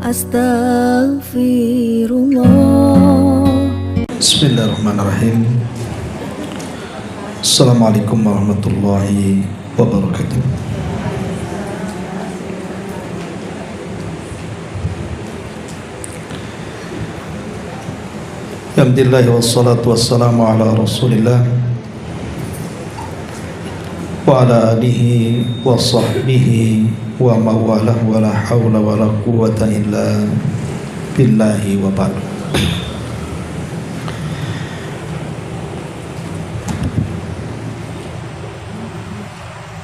Astaghfirullah. Bismillahirrahmanirrahim. Assalamualaikum warahmatullahi wabarakatuh. Alhamdulillah wassalatu wassalamu ala rasulillah wa ala alihi wa sahbihi wa mawalah wa la hawla wa la quwwata illa billahi wa ba'd.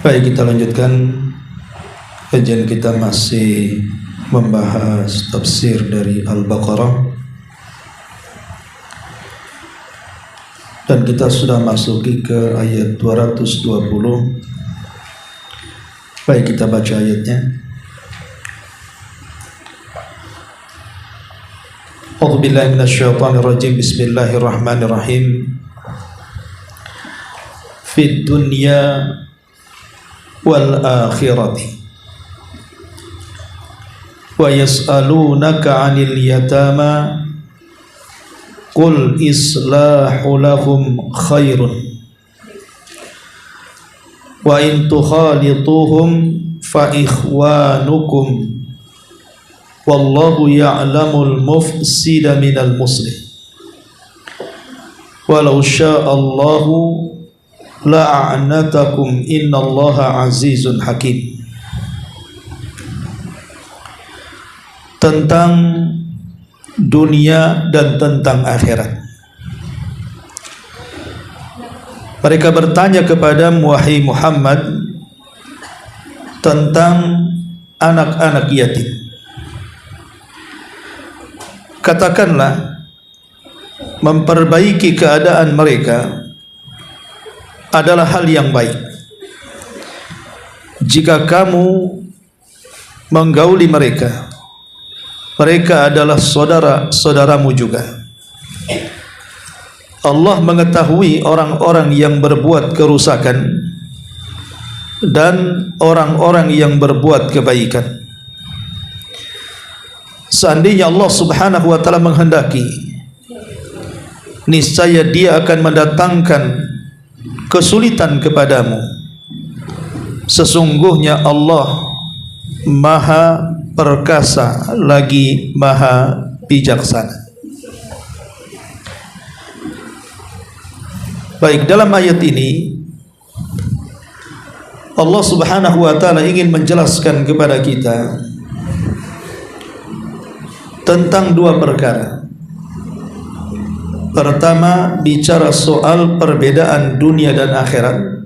Baik, kita lanjutkan kajian kita, masih membahas tafsir dari Al-Baqarah, dan kita sudah masuki ke ayat 220. Baik, kita baca ayatnya. A'udzubillahi minasyaitonirrajim. Bismillahirrahmanirrahim. Fid dunya wal akhirati wa yas'alunaka 'anil yatama qul islahu lahum khairun wa in tukhalituhum fa ikhwanukum wallahu ya'lamul mufsida minal muslih walau sya'allahu la'anatakum innallaha azizun hakim. Tentang dunia dan tentang akhirat. Mereka bertanya kepada wahai Muhammad tentang anak-anak yatim. Katakanlah, memperbaiki keadaan mereka adalah hal yang baik. Jika kamu menggauli mereka, mereka adalah saudara-saudaramu juga. Allah mengetahui orang-orang yang berbuat kerusakan dan orang-orang yang berbuat kebaikan. Seandainya Allah Subhanahu wa ta'ala menghendaki, niscaya Dia akan mendatangkan kesulitan kepadamu. Sesungguhnya Allah Maha perkasa lagi Maha bijaksana. Baik, dalam ayat ini Allah Subhanahu wa ta'ala ingin menjelaskan kepada kita tentang dua perkara. Pertama, bicara soal perbedaan dunia dan akhirat,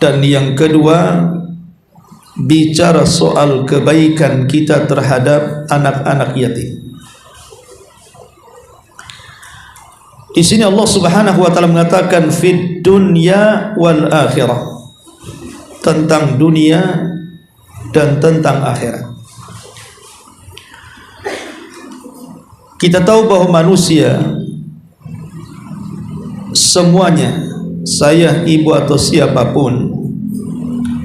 dan yang kedua, bicara soal kebaikan kita terhadap anak-anak yatim. Di sini Allah Subhanahu wa ta'ala mengatakan fid dunya wal akhirah, tentang dunia dan tentang akhirat. Kita tahu bahwa manusia semuanya, saya, ibu atau siapapun,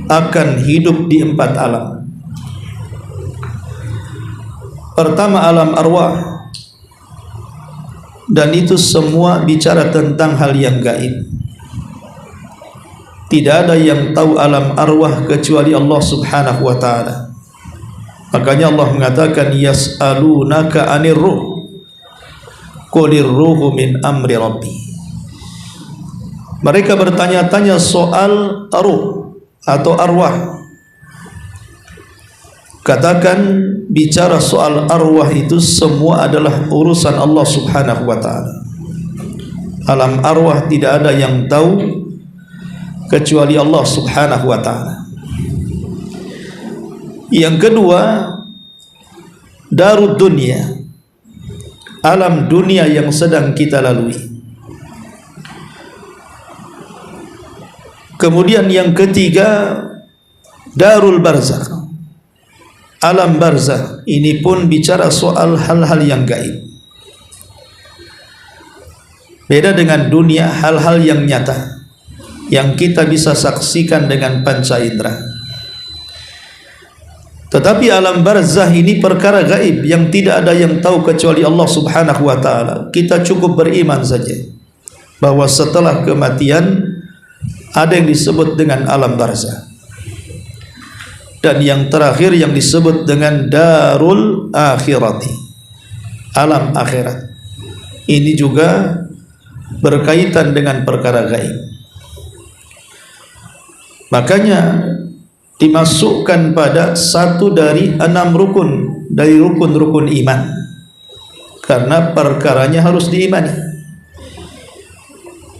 akan hidup di empat alam. Pertama, alam arwah, dan itu semua bicara tentang hal yang gaib. Tidak ada yang tahu alam arwah kecuali Allah Subhanahu wa ta'ala. Makanya Allah mengatakan yas'alunaka 'anir ruh qulir ruhu min amri rabbi. Mereka bertanya-tanya soal ruh atau arwah. Katakan, bicara soal arwah itu semua adalah urusan Allah Subhanahu wa ta'ala. Alam arwah tidak ada yang tahu kecuali Allah Subhanahu wa ta'ala. Yang kedua, darud dunia, alam dunia yang sedang kita lalui. Kemudian yang ketiga, darul barzakh, alam barzakh. Ini pun bicara soal hal-hal yang gaib. Beda dengan dunia, hal-hal yang nyata yang kita bisa saksikan dengan panca indera. Tetapi alam barzah ini perkara gaib yang tidak ada yang tahu kecuali Allah Subhanahu wa taala. Kita cukup beriman saja bahwa setelah kematian ada yang disebut dengan alam barzah. Dan yang terakhir yang disebut dengan darul akhirati, alam akhirat. Ini juga berkaitan dengan perkara gaib. Makanya dimasukkan pada satu dari 6 rukun dari rukun-rukun iman, karena perkaranya harus diimani.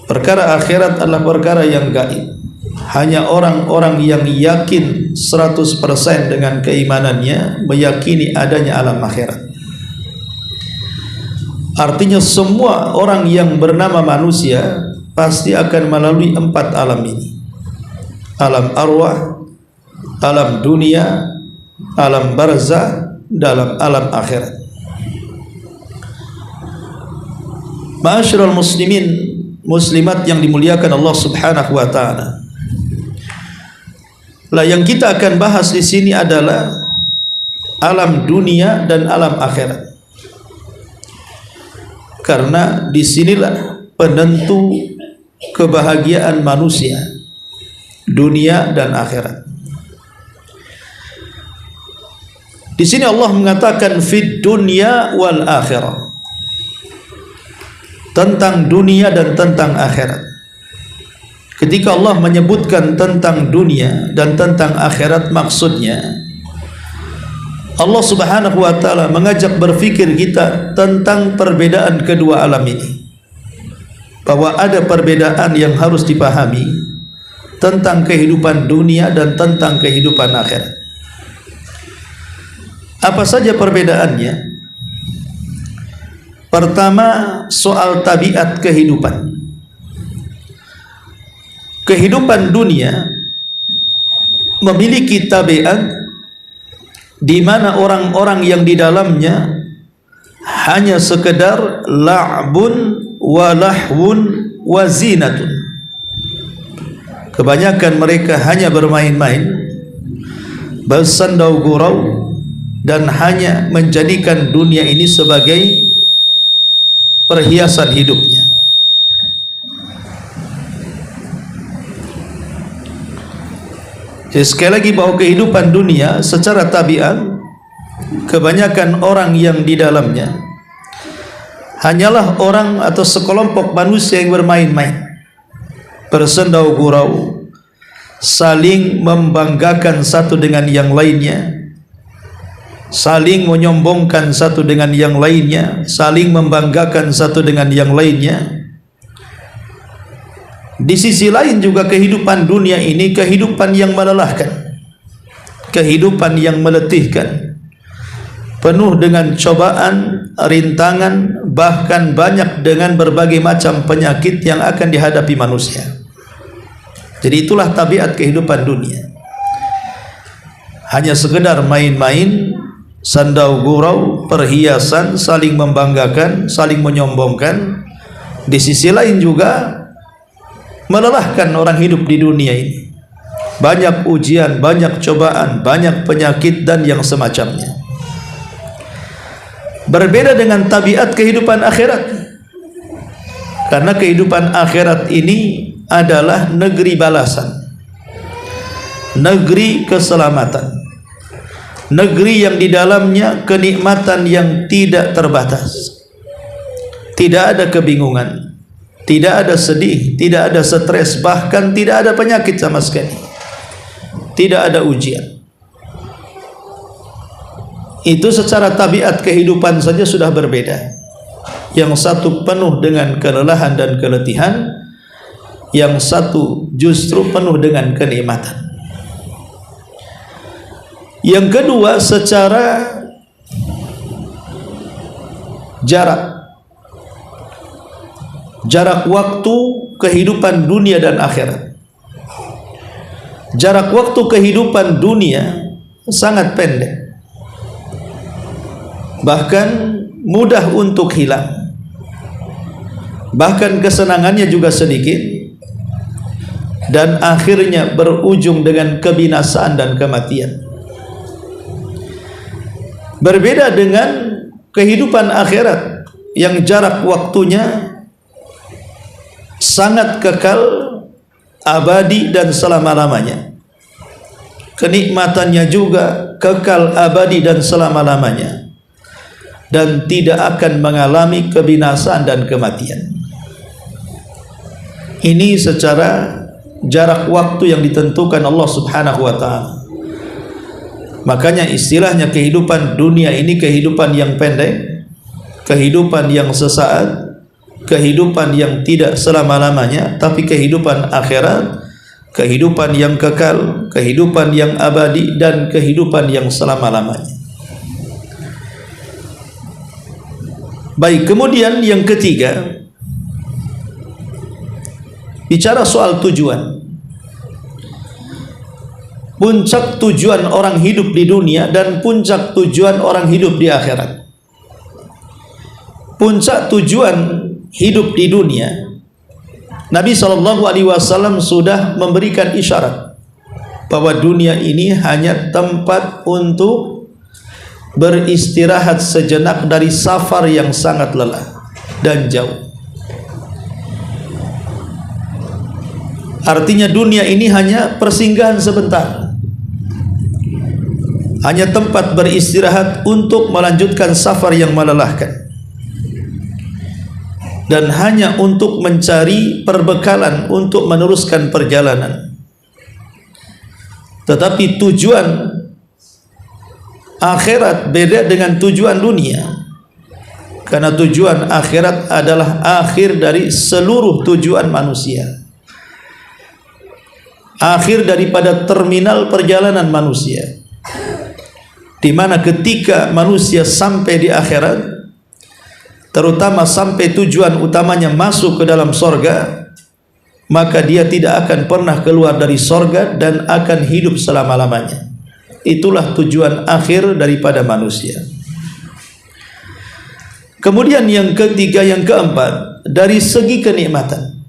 Perkara akhirat adalah perkara yang gaib. Hanya orang-orang yang yakin 100% dengan keimanannya meyakini adanya alam akhirat. Artinya semua orang yang bernama manusia pasti akan melalui 4 alam ini: alam arwah, alam dunia, alam barzah, dalam alam akhirat. Ma'asyiral muslimin muslimat yang dimuliakan Allah Subhanahu wa taala. Lah yang kita akan bahas di sini adalah alam dunia dan alam akhirat. Karena disinilah penentu kebahagiaan manusia, dunia dan akhirat. Di sini Allah mengatakan fid dunya wal akhirah, tentang dunia dan tentang akhirat. Ketika Allah menyebutkan tentang dunia dan tentang akhirat, maksudnya Allah Subhanahu wa taala mengajak berfikir kita tentang perbedaan kedua alam ini, bahwa ada perbedaan yang harus dipahami tentang kehidupan dunia dan tentang kehidupan akhirat. Apa saja perbedaannya? Pertama, soal tabiat kehidupan. Kehidupan dunia memiliki tabiat di mana orang-orang yang di dalamnya hanya sekedar la'bun wa lahwun wa zinatun. Kebanyakan mereka hanya bermain-main, bersandau gurau, dan hanya menjadikan dunia ini sebagai perhiasan hidupnya. Jadi sekali lagi bahwa kehidupan dunia secara tabiat, kebanyakan orang yang di dalamnya hanyalah orang atau sekelompok manusia yang bermain-main, bersendau gurau, saling membanggakan satu dengan yang lainnya, saling menyombongkan satu dengan yang lainnya, saling membanggakan satu dengan yang lainnya. Di sisi lain juga kehidupan dunia ini kehidupan yang melelahkan, kehidupan yang meletihkan, penuh dengan cobaan, rintangan, bahkan banyak dengan berbagai macam penyakit yang akan dihadapi manusia. Jadi itulah tabiat kehidupan dunia. Hanya sekedar main-main, sandau gurau, perhiasan, saling membanggakan, saling menyombongkan. Di sisi lain juga melelahkan orang hidup di dunia ini. Banyak ujian, banyak cobaan, banyak penyakit dan yang semacamnya. Berbeda dengan tabiat kehidupan akhirat. Karena kehidupan akhirat ini adalah negeri balasan, negeri keselamatan, negeri yang di dalamnya kenikmatan yang tidak terbatas. Tidak ada kebingungan, tidak ada sedih, tidak ada stres, bahkan tidak ada penyakit sama sekali. Tidak ada ujian. Itu secara tabiat kehidupan saja sudah berbeda. Yang satu penuh dengan kelelahan dan keletihan, yang satu justru penuh dengan kenikmatan. Yang kedua, secara jarak waktu kehidupan dunia dan akhirat. Jarak waktu kehidupan dunia sangat pendek, bahkan mudah untuk hilang, bahkan kesenangannya juga sedikit, dan akhirnya berujung dengan kebinasaan dan kematian. Berbeda dengan kehidupan akhirat yang jarak waktunya sangat kekal, abadi dan selama-lamanya. Kenikmatannya juga kekal, abadi dan selama-lamanya, dan tidak akan mengalami kebinasaan dan kematian. Ini secara jarak waktu yang ditentukan Allah Subhanahu wa ta'ala. Makanya istilahnya kehidupan dunia ini kehidupan yang pendek, kehidupan yang sesaat, kehidupan yang tidak selama-lamanya, tapi kehidupan akhirat, kehidupan yang kekal, kehidupan yang abadi, dan kehidupan yang selama-lamanya. Baik, kemudian yang ketiga, bicara soal tujuan. Puncak tujuan orang hidup di dunia dan puncak tujuan orang hidup di akhirat. Puncak tujuan hidup di dunia, Nabi SAW sudah memberikan isyarat bahwa dunia ini hanya tempat untuk beristirahat sejenak dari safar yang sangat lelah dan jauh. Artinya dunia ini hanya persinggahan sebentar, hanya tempat beristirahat untuk melanjutkan safar yang melelahkan, dan hanya untuk mencari perbekalan untuk meneruskan perjalanan. Tetapi tujuan akhirat beda dengan tujuan dunia, karena tujuan akhirat adalah akhir dari seluruh tujuan manusia, akhir daripada terminal perjalanan manusia, di mana ketika manusia sampai di akhirat, terutama sampai tujuan utamanya masuk ke dalam sorga, maka dia tidak akan pernah keluar dari sorga dan akan hidup selama-lamanya. Itulah tujuan akhir daripada manusia. Kemudian yang ketiga, yang keempat, dari segi kenikmatan,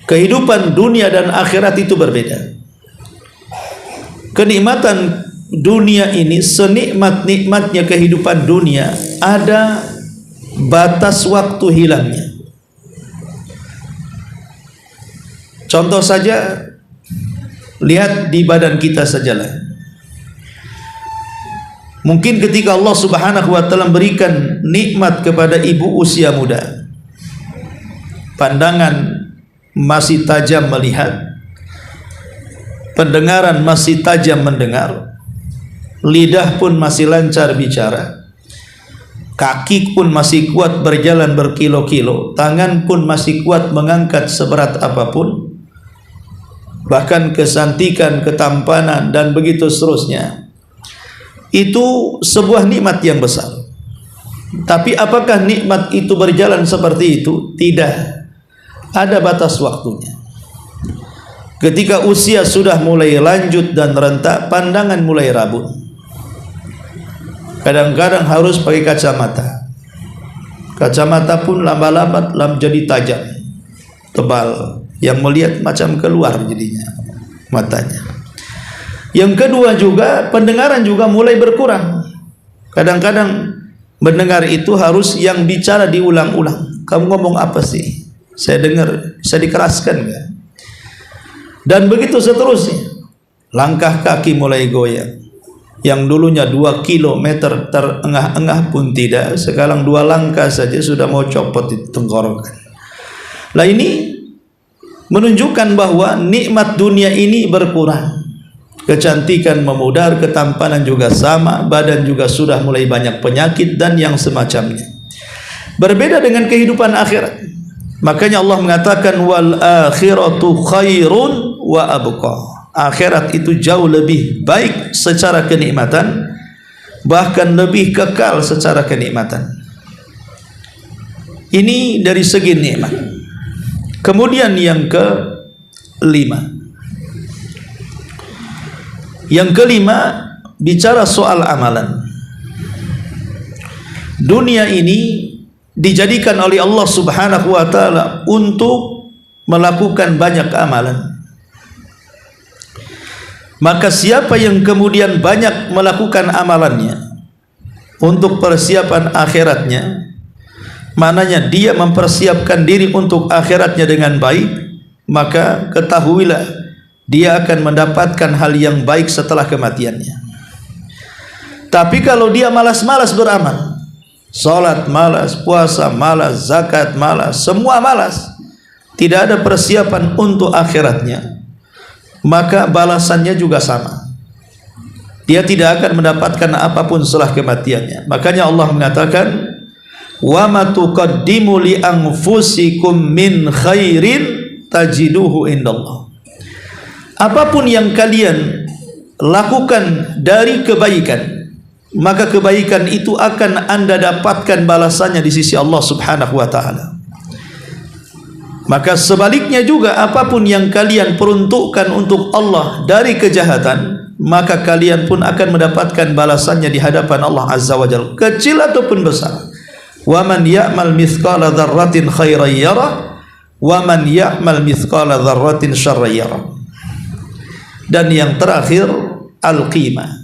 kehidupan dunia dan akhirat itu berbeda. Kenikmatan dunia ini, senikmat-nikmatnya kehidupan dunia, ada batas waktu hilangnya. Contoh saja, lihat di badan kita sajalah. Mungkin ketika Allah Subhanahu wa ta'ala berikan nikmat kepada ibu usia muda, pandangan masih tajam melihat, pendengaran masih tajam mendengar, lidah pun masih lancar bicara, kaki pun masih kuat berjalan berkilo-kilo, tangan pun masih kuat mengangkat seberat apapun, bahkan kesantikan, ketampanan, dan begitu seterusnya. Itu sebuah nikmat yang besar. Tapi apakah nikmat itu berjalan seperti itu? Tidak. Ada batas waktunya. Ketika usia sudah mulai lanjut dan rentak, pandangan mulai rabun. Kadang-kadang harus pakai kacamata. Kacamata pun lama-lama jadi tajam, tebal, yang melihat macam keluar jadinya matanya. Yang kedua juga, pendengaran juga mulai berkurang. Kadang-kadang mendengar itu harus yang bicara diulang-ulang. Kamu ngomong apa sih? Saya dengar, saya dikeraskan enggak? Dan begitu seterusnya. Langkah kaki mulai goyang. Yang dulunya 2 kilometer terengah-engah pun tidak, sekarang 2 langkah saja sudah mau copot di tenggorokan. Nah, ini menunjukkan bahwa nikmat dunia ini berkurang. Kecantikan memudar, ketampanan juga sama, badan juga sudah mulai banyak penyakit dan yang semacamnya. Berbeda dengan kehidupan akhirat. Makanya Allah mengatakan wal akhiratu khairun wa abqa. Akhirat itu jauh lebih baik secara kenikmatan, bahkan lebih kekal secara kenikmatan. Ini dari segi nikmat. Kemudian yang kelima. Yang kelima, bicara soal amalan. Dunia ini dijadikan oleh Allah Subhanahu wa ta'ala untuk melakukan banyak amalan. Maka siapa yang kemudian banyak melakukan amalannya untuk persiapan akhiratnya, maknanya dia mempersiapkan diri untuk akhiratnya dengan baik, maka ketahuilah dia akan mendapatkan hal yang baik setelah kematiannya. Tapi kalau dia malas-malas beramal, salat malas, puasa malas, zakat malas, semua malas, tidak ada persiapan untuk akhiratnya, maka balasannya juga sama. Dia tidak akan mendapatkan apapun setelah kematiannya. Makanya Allah mengatakan, wa ma tuqaddimu li anfusikum min khairin tajiduhu indallah. Apapun yang kalian lakukan dari kebaikan, maka kebaikan itu akan Anda dapatkan balasannya di sisi Allah Subhanahu wa taala. Maka sebaliknya juga, apapun yang kalian peruntukkan untuk Allah dari kejahatan, maka kalian pun akan mendapatkan balasannya di hadapan Allah Azza wa Jalla, kecil ataupun besar. Wa man ya'mal mithqala dzarratin khairan yarah wa man ya'mal mithqala dzarratin syarran yarah. Dan yang terakhir, al-qimah,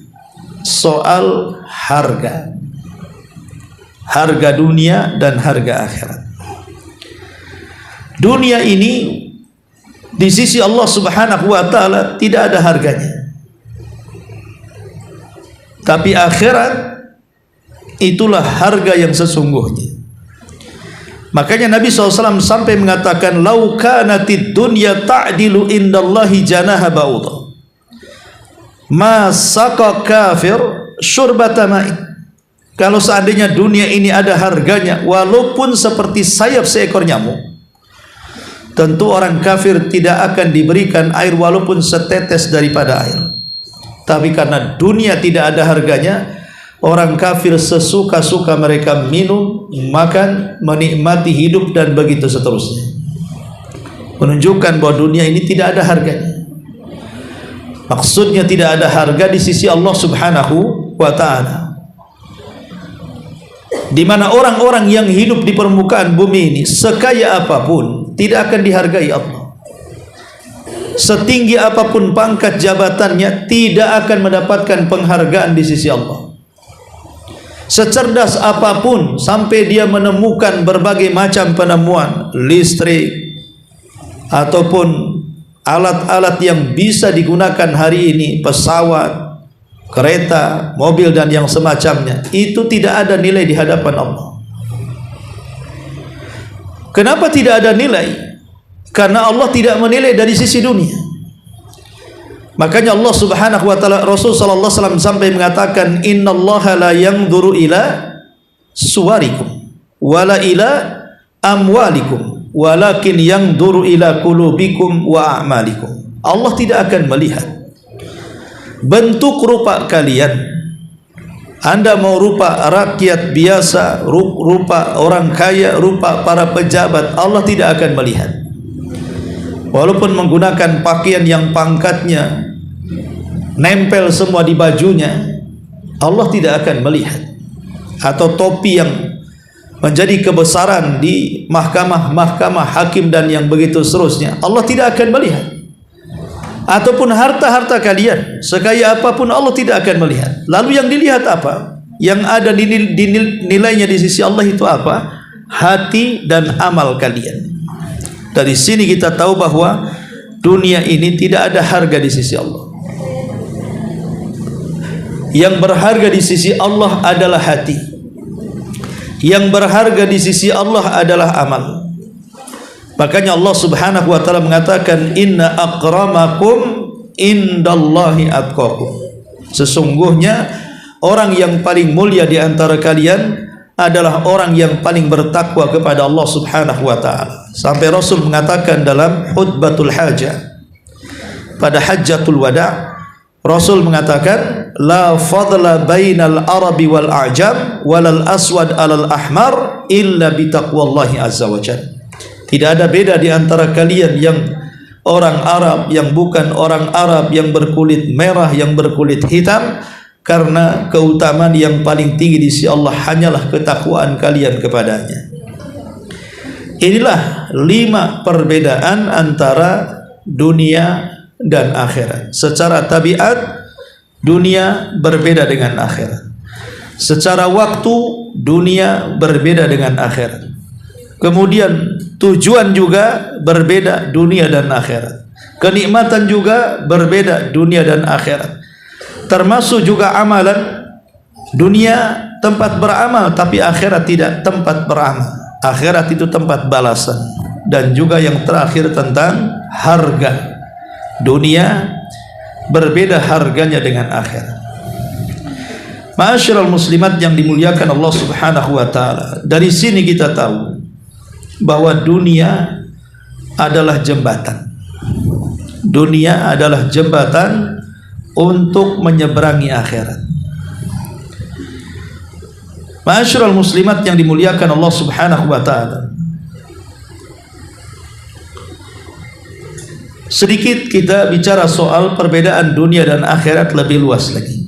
soal harga. Harga dunia dan harga akhirat. Dunia ini di sisi Allah Subhanahu wa taala tidak ada harganya. Tapi akhirat itulah harga yang sesungguhnya. Makanya Nabi SAW sampai mengatakan, lau kanatid dunya ta'dilu indallahi janaha ba'udah ma saqa kafir syurbata ma'in. Kalau seandainya dunia ini ada harganya walaupun seperti sayap seekor nyamuk, tentu orang kafir tidak akan diberikan air walaupun setetes daripada air. Tapi karena dunia tidak ada harganya, orang kafir sesuka-suka mereka minum, makan, menikmati hidup dan begitu seterusnya. Menunjukkan bahwa dunia ini tidak ada harganya. Maksudnya tidak ada harga di sisi Allah Subhanahu wa taala. Di mana orang-orang yang hidup di permukaan bumi ini, sekaya apapun, tidak akan dihargai Allah. Setinggi apapun pangkat jabatannya, tidak akan mendapatkan penghargaan di sisi Allah. Secerdas apapun, sampai dia menemukan berbagai macam penemuan, listrik ataupun alat-alat yang bisa digunakan hari ini, pesawat, kereta, mobil dan yang semacamnya, itu tidak ada nilai di hadapan Allah. Kenapa tidak ada nilai? Karena Allah tidak menilai dari sisi dunia. Makanya Allah Subhanahu wa taala, Rasul sallallahu alaihi wasallam sampai mengatakan, innallaha la yanzuru ila suwarikum wala ila amwalikum walakin yanzuru ila qulubikum wa a'malikum. Allah tidak akan melihat bentuk rupa kalian. Anda mau rupa rakyat biasa, rupa orang kaya, rupa para pejabat, Allah tidak akan melihat. Walaupun menggunakan pakaian yang pangkatnya nempel semua di bajunya, Allah tidak akan melihat. Atau topi yang menjadi kebesaran di mahkamah hakim dan yang begitu seterusnya, Allah tidak akan melihat. Ataupun harta-harta kalian, sekaya apapun, Allah tidak akan melihat. Lalu yang dilihat apa? Yang ada nilainya di sisi Allah itu apa? Hati dan amal kalian. Dari sini kita tahu bahwa dunia ini tidak ada harga di sisi Allah. Yang berharga di sisi Allah adalah hati. Yang berharga di sisi Allah adalah amal. Makanya Allah Subhanahu wa taala mengatakan, inna akramakum indallahi atqakum. Sesungguhnya orang yang paling mulia di antara kalian adalah orang yang paling bertakwa kepada Allah Subhanahu wa taala. Sampai Rasul mengatakan dalam khutbatul hajah, pada hajjatul wada', Rasul mengatakan, la fadla bainal arabi wal a'jam walal aswad alal ahmar illa bitaqwallahi azza wa jalla. Tidak ada beda di antara kalian yang orang Arab, yang bukan orang Arab, yang berkulit merah, yang berkulit hitam, karena keutamaan yang paling tinggi di sisi Allah hanyalah ketakwaan kalian kepadanya. Inilah 5 perbedaan antara dunia dan akhirat. Secara tabiat dunia berbeda dengan akhirat. Secara waktu dunia berbeda dengan akhirat. Kemudian tujuan juga berbeda, dunia dan akhirat. Kenikmatan juga berbeda, dunia dan akhirat. Termasuk juga amalan. Dunia tempat beramal, tapi akhirat tidak tempat beramal. Akhirat itu tempat balasan. Dan juga yang terakhir tentang harga. Dunia berbeda harganya dengan akhirat. Ma'asyiral muslimat yang dimuliakan Allah Subhanahu wa taala, dari sini kita tahu bahwa dunia adalah jembatan. Dunia adalah jembatan untuk menyeberangi akhirat. Ma'asyiral muslimat yang dimuliakan Allah Subhanahu wa taala, sedikit kita bicara soal perbedaan dunia dan akhirat lebih luas lagi.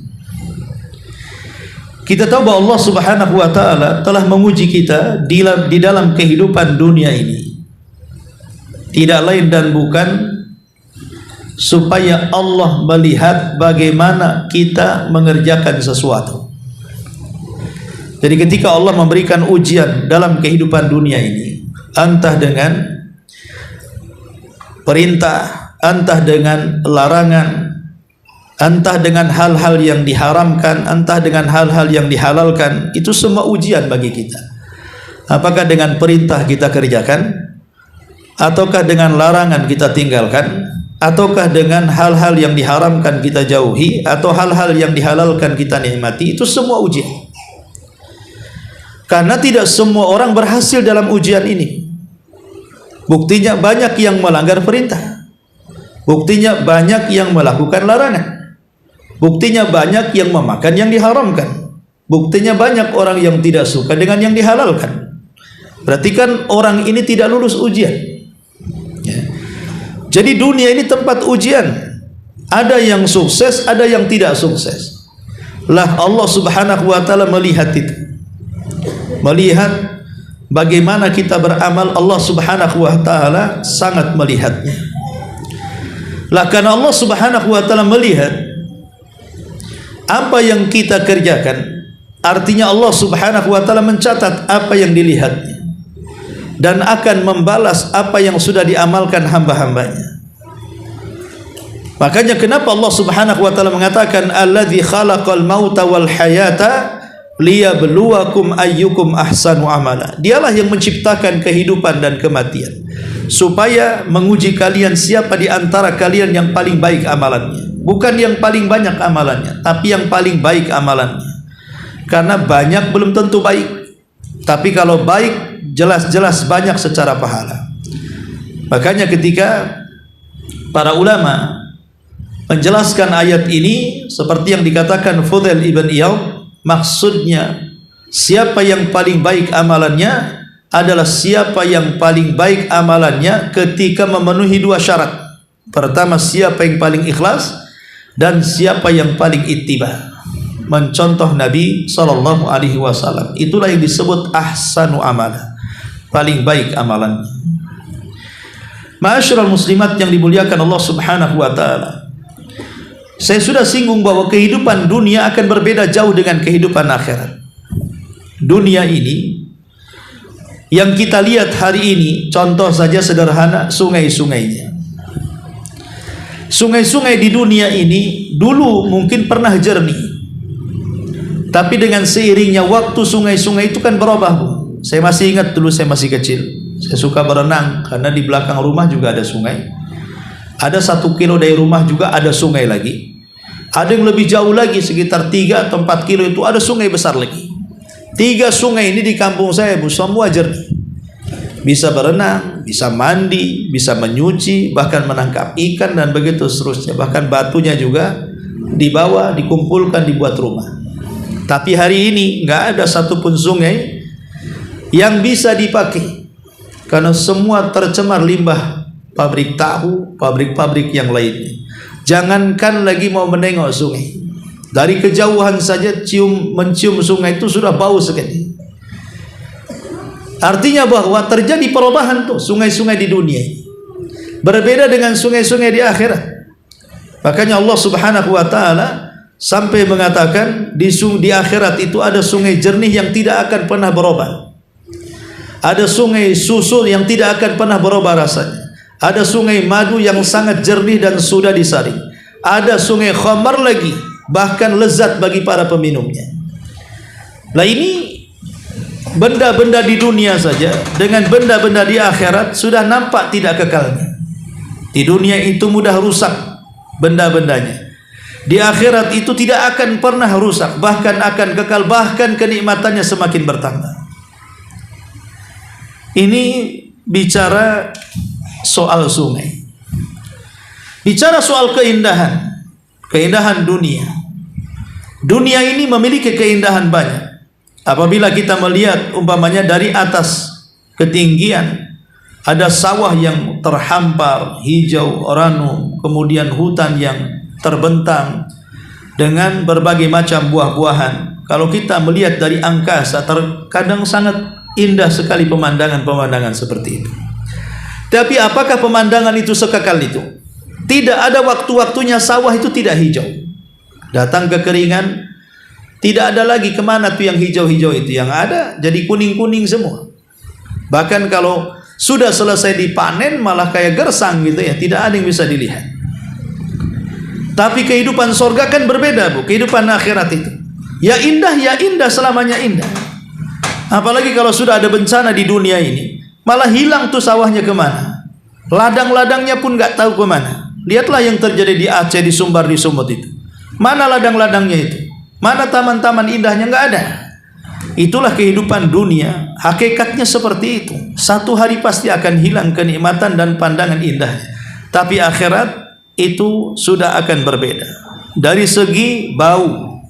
Kita tahu bahwa Allah Subhanahu wa taala telah menguji kita di dalam kehidupan dunia ini. Tidak lain dan bukan supaya Allah melihat bagaimana kita mengerjakan sesuatu. Jadi ketika Allah memberikan ujian dalam kehidupan dunia ini, entah dengan perintah, entah dengan larangan, entah dengan hal-hal yang diharamkan, entah dengan hal-hal yang dihalalkan, itu semua ujian bagi kita. Apakah dengan perintah kita kerjakan, ataukah dengan larangan kita tinggalkan, ataukah dengan hal-hal yang diharamkan kita jauhi, atau hal-hal yang dihalalkan kita nikmati, itu semua ujian. Karena tidak semua orang berhasil dalam ujian ini. Buktinya banyak yang melanggar perintah. Buktinya banyak yang melakukan larangan. Buktinya banyak yang memakan yang diharamkan. Buktinya banyak orang yang tidak suka dengan yang dihalalkan. Berarti kan orang ini tidak lulus ujian. Ya. Jadi dunia ini tempat ujian. Ada yang sukses, ada yang tidak sukses. Lah Allah Subhanahu wa taala melihat itu. Melihat bagaimana kita beramal, Allah Subhanahu wa taala sangat melihatnya. Lah karena Allah Subhanahu wa taala melihat apa yang kita kerjakan, artinya Allah Subhanahu wa taala mencatat apa yang dilihatnya dan akan membalas apa yang sudah diamalkan hamba-hambanya. Makanya kenapa Allah Subhanahu wa taala mengatakan alladzi khalaqal mauta wal hayata liyabluwakum ayyukum ahsanu amala. Dialah yang menciptakan kehidupan dan kematian supaya menguji kalian siapa di antara kalian yang paling baik amalannya. Bukan yang paling banyak amalannya, tapi yang paling baik amalannya. Karena banyak belum tentu baik. Tapi kalau baik jelas-jelas banyak secara pahala. Makanya ketika para ulama menjelaskan ayat ini seperti yang dikatakan Fudail ibn Iyad, maksudnya siapa yang paling baik amalannya adalah siapa yang paling baik amalannya ketika memenuhi dua syarat. Pertama, siapa yang paling ikhlas, dan siapa yang paling ittiba, mencontoh Nabi SAW. Itulah yang disebut ahsanu amala, paling baik amalannya. Ma'asyiral muslimat yang dimuliakan Allah Subhanahu wa taala, saya sudah singgung bahwa kehidupan dunia akan berbeda jauh dengan kehidupan akhirat. Dunia ini yang kita lihat hari ini, contoh saja sederhana, sungai-sungainya. Sungai-sungai di dunia ini dulu mungkin pernah jernih, tapi dengan seiringnya waktu sungai-sungai itu kan berubah, Bu. Saya masih ingat dulu saya masih kecil, saya suka berenang karena di belakang rumah juga ada sungai. Ada 1 kilo dari rumah juga ada sungai lagi. Ada yang lebih jauh lagi, sekitar 3 atau 4 kilo itu ada sungai besar lagi. 3 sungai ini di kampung saya, Bu, semua jernih. Bisa berenang, bisa mandi, bisa menyuci, bahkan menangkap ikan dan begitu seterusnya. Bahkan batunya juga dibawa, dikumpulkan, dibuat rumah. Tapi hari ini nggak ada satupun sungai yang bisa dipakai karena semua tercemar limbah pabrik tahu, pabrik-pabrik yang lainnya. Jangankan lagi mau menengok sungai, dari kejauhan saja mencium sungai itu sudah bau sekali. Artinya bahwa terjadi perubahan tuh sungai-sungai di dunia ini. Berbeda dengan sungai-sungai di akhirat. Makanya Allah Subhanahu wa taala sampai mengatakan di akhirat itu ada sungai jernih yang tidak akan pernah berubah. Ada sungai susu yang tidak akan pernah berubah rasanya. Ada sungai madu yang sangat jernih dan sudah disaring. Ada sungai khamar lagi, bahkan lezat bagi para peminumnya. Lah ini benda-benda di dunia saja dengan benda-benda di akhirat sudah nampak tidak kekalnya. Di dunia itu mudah rusak benda-bendanya. Di akhirat itu tidak akan pernah rusak, bahkan akan kekal, bahkan kenikmatannya semakin bertambah. Ini bicara soal sungai. Bicara soal keindahan, keindahan dunia. Dunia ini memiliki keindahan banyak. Apabila kita melihat umpamanya dari atas ketinggian, ada sawah yang terhampar, hijau, oranye, kemudian hutan yang terbentang dengan berbagai macam buah-buahan. Kalau kita melihat dari angkasa, terkadang sangat indah sekali pemandangan-pemandangan seperti itu. Tapi apakah pemandangan itu sekekal itu? Tidak ada waktu-waktunya sawah itu tidak hijau. Datang kekeringan, tidak ada lagi kemana tuh yang hijau-hijau itu. Yang ada jadi kuning-kuning semua. Bahkan kalau sudah selesai dipanen malah kayak gersang gitu ya, tidak ada yang bisa dilihat. Tapi kehidupan sorga kan berbeda, Bu. Kehidupan akhirat itu ya indah selamanya indah. Apalagi kalau sudah ada bencana di dunia ini, malah hilang tuh sawahnya kemana, ladang-ladangnya pun nggak tahu kemana. Lihatlah yang terjadi di Aceh, di Sumbar, di Sumut itu. Mana ladang-ladangnya itu? Mana taman-taman indahnya? Nggak ada. Itulah kehidupan dunia. Hakikatnya seperti itu. Satu hari pasti akan hilang kenikmatan dan pandangan indahnya. Tapi akhirat itu sudah akan berbeda. Dari segi bau,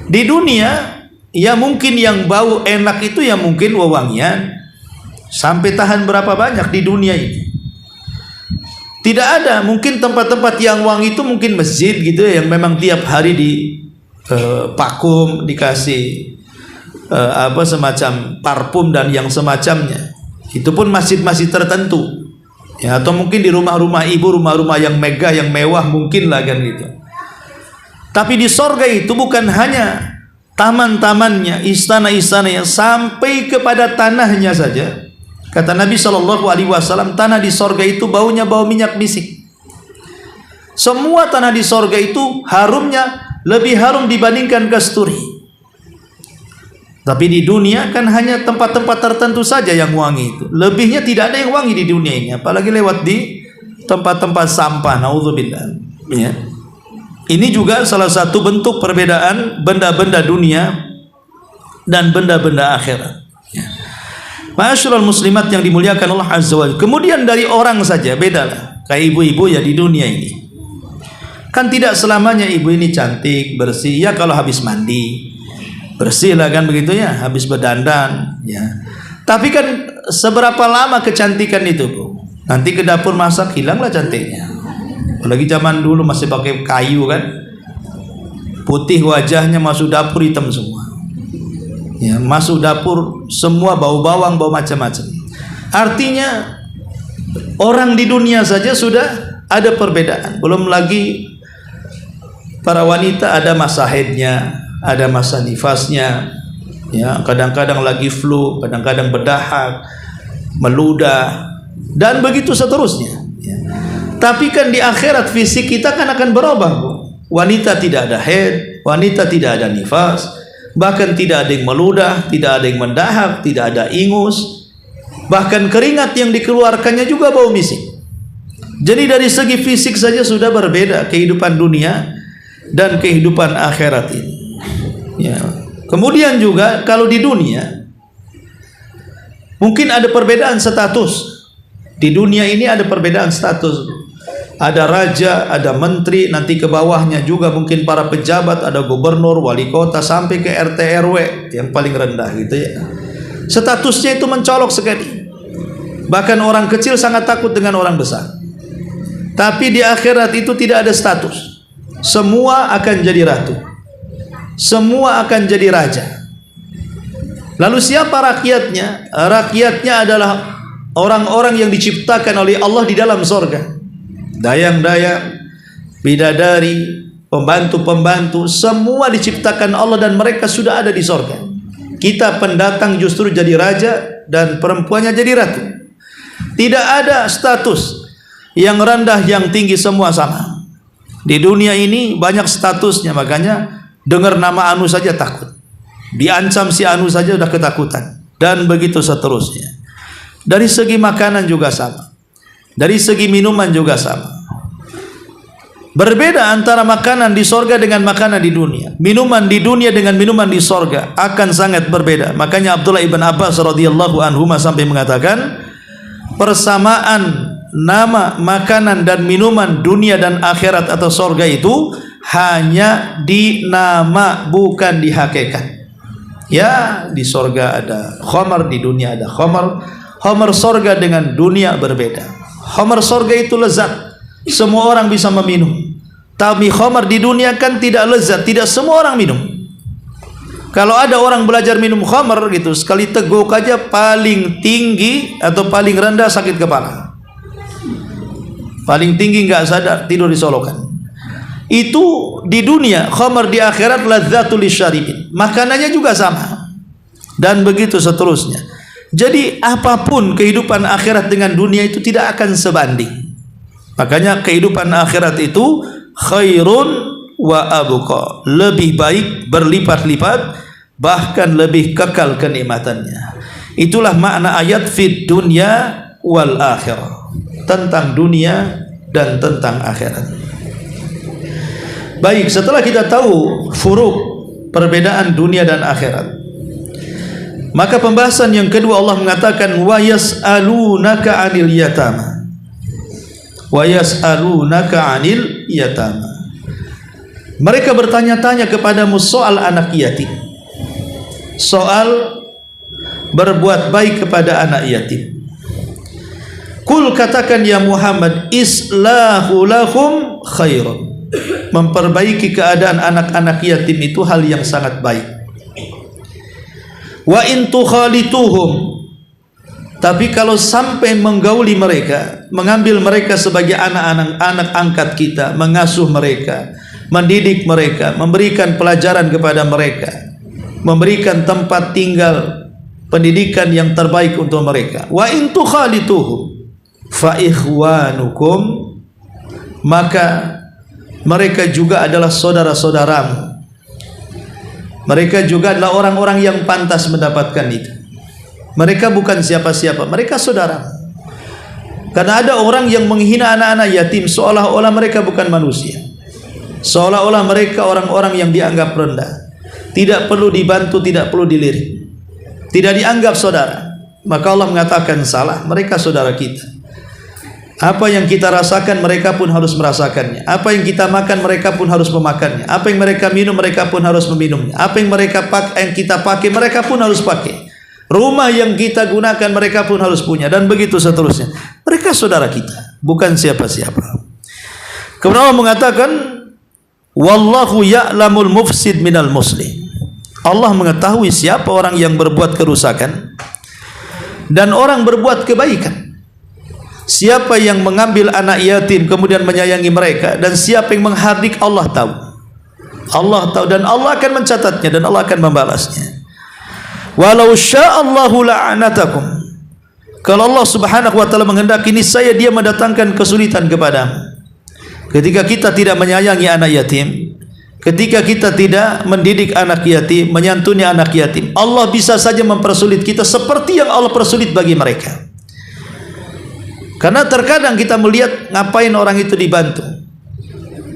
di dunia ya mungkin yang bau enak itu ya mungkin wewangian. Sampai tahan berapa banyak di dunia ini. Tidak ada mungkin tempat-tempat yang wangi itu mungkin masjid gitu ya, yang memang tiap hari di vakum, dikasih semacam parfum dan yang semacamnya. Itu pun masjid-masjid tertentu ya, atau mungkin di rumah-rumah ibu, rumah-rumah yang megah, yang mewah mungkin lah kan gitu. Tapi di sorga itu bukan hanya taman-tamannya, istana-istananya, sampai kepada tanahnya saja. Kata Nabi SAW, tanah di sorga itu baunya bau minyak misik. Semua tanah di sorga itu harumnya lebih harum dibandingkan kasturi. Tapi di dunia kan hanya tempat-tempat tertentu saja yang wangi itu. Lebihnya tidak ada yang wangi di dunia ini. Apalagi lewat di tempat-tempat sampah. Naudzubillah. Ya. Ini juga salah satu bentuk perbedaan benda-benda dunia dan benda-benda akhirat. Ya. Ma'asyiral muslimat yang dimuliakan Allah Azza wa Jalla. Kemudian dari orang saja bedalah. Kayak ibu-ibu ya di dunia ini. Kan tidak selamanya ibu ini cantik, bersih. Ya kalau habis mandi bersih lah kan begitu ya, habis berdandan ya. Tapi kan seberapa lama kecantikan itu, Bu? Nanti ke dapur masak hilanglah cantiknya. Apalagi zaman dulu masih pakai kayu kan. Putih wajahnya, masuk dapur hitam semua. Ya, masuk dapur semua bau bawang, bau macam-macam. Artinya orang di dunia saja sudah ada perbedaan. Belum lagi para wanita ada masa haidnya, ada masa nifasnya, ya, kadang-kadang lagi flu, kadang-kadang berdahak, meludah, dan begitu seterusnya. Ya. Tapi kan di akhirat fisik kita kan akan berubah, Bu. Wanita tidak ada haid, wanita tidak ada nifas, bahkan tidak ada yang meludah, tidak ada yang mendahak, tidak ada ingus, bahkan keringat yang dikeluarkannya juga bau misik. Jadi dari segi fisik saja sudah berbeda kehidupan dunia dan kehidupan akhirat ini. Ya. Kemudian juga kalau di dunia mungkin ada perbedaan status. Di dunia ini ada perbedaan status. Ada raja, ada menteri, nanti ke bawahnya juga mungkin para pejabat, ada gubernur, wali kota, sampai ke RT RW yang paling rendah gitu ya. Statusnya itu mencolok sekali. Bahkan orang kecil sangat takut dengan orang besar. Tapi di akhirat itu tidak ada status. Semua akan jadi ratu. Semua akan jadi raja. Lalu siapa rakyatnya? Rakyatnya adalah orang-orang yang diciptakan oleh Allah di dalam sorga. Dayang-dayang bidadari, pembantu-pembantu, semua diciptakan Allah dan mereka sudah ada di sorga. Kita pendatang justru jadi raja dan perempuannya jadi ratu. Tidak ada status yang rendah yang tinggi, semua sama. Di dunia ini banyak statusnya, makanya dengar nama Anu saja takut, diancam si Anu saja udah ketakutan, dan begitu seterusnya. Dari segi makanan juga sama, dari segi minuman juga sama. Berbeda antara makanan di sorga dengan makanan di dunia. Minuman di dunia dengan minuman di sorga akan sangat berbeda. Makanya Abdullah ibn Abbas radhiyallahu anhu sampai mengatakan, persamaan nama makanan dan minuman dunia dan akhirat atau sorga itu hanya di nama, bukan di hakikat. Ya, di sorga ada khamar, di dunia ada khamar. Khamar sorga dengan dunia berbeda. Khamar sorga itu lezat, semua orang bisa meminum. Tapi khamar di dunia kan tidak lezat, tidak semua orang minum. Kalau ada orang belajar minum khamar gitu, sekali teguk aja paling tinggi atau paling rendah sakit kepala, paling tinggi nggak sadar tidur di solokan. Itu di dunia. Khamar di akhirat lazzatul lisyaribin, makanannya juga sama, dan begitu seterusnya. Jadi apapun kehidupan akhirat dengan dunia itu tidak akan sebanding. Makanya kehidupan akhirat itu khairun wa abqa, lebih baik berlipat-lipat, bahkan lebih kekal kenikmatannya. Itulah makna ayat fid dunya wal akhirah, tentang dunia dan tentang akhirat. Baik, setelah kita tahu furuk, perbedaan dunia dan akhirat, maka pembahasan yang kedua Allah mengatakan wa yas'alunaka 'anil yatama. Wa yas'alunaka 'anil yatama. Mereka bertanya-tanya kepadamu soal anak yatim, soal berbuat baik kepada anak yatim. Kul, katakan ya Muhammad, islahu lahum khairun. Memperbaiki keadaan anak-anak yatim itu hal yang sangat baik. Wa in tukhalituhum, tapi kalau sampai menggauli mereka, mengambil mereka sebagai anak-anak angkat kita, mengasuh mereka, mendidik mereka, memberikan pelajaran kepada mereka, memberikan tempat tinggal, pendidikan yang terbaik untuk mereka. Wa in tukhalituhum fa ikhwanukum, maka mereka juga adalah saudara-saudaramu. Mereka juga adalah orang-orang yang pantas mendapatkan itu. Mereka bukan siapa-siapa, mereka saudara. Karena ada orang yang menghina anak-anak yatim seolah-olah mereka bukan manusia, seolah-olah mereka orang-orang yang dianggap rendah, tidak perlu dibantu, tidak perlu dilirik, tidak dianggap saudara. Maka Allah mengatakan salah, mereka saudara kita. Apa yang kita rasakan mereka pun harus merasakannya. Apa yang kita makan mereka pun harus memakannya. Apa yang mereka minum mereka pun harus meminumnya. Apa yang kita pakai mereka pun harus pakai. Rumah yang kita gunakan mereka pun harus punya, dan begitu seterusnya. Mereka saudara kita, bukan siapa-siapa. Kemudian Allah mengatakan wallahu ya'lamul mufsid minal muslim. Allah mengetahui siapa orang yang berbuat kerusakan dan orang berbuat kebaikan. Siapa yang mengambil anak yatim kemudian menyayangi mereka, dan siapa yang menghardik, Allah tahu. Allah tahu, dan Allah akan mencatatnya, dan Allah akan membalasnya. Walau sya'allahu la'anatakum, kalau Allah subhanahu wa ta'ala menghendaki, niscaya dia mendatangkan kesulitan kepadamu. Ketika kita tidak menyayangi anak yatim, ketika kita tidak mendidik anak yatim, menyantuni anak yatim, Allah bisa saja mempersulit kita seperti yang Allah persulit bagi mereka. Karena terkadang kita melihat ngapain orang itu dibantu,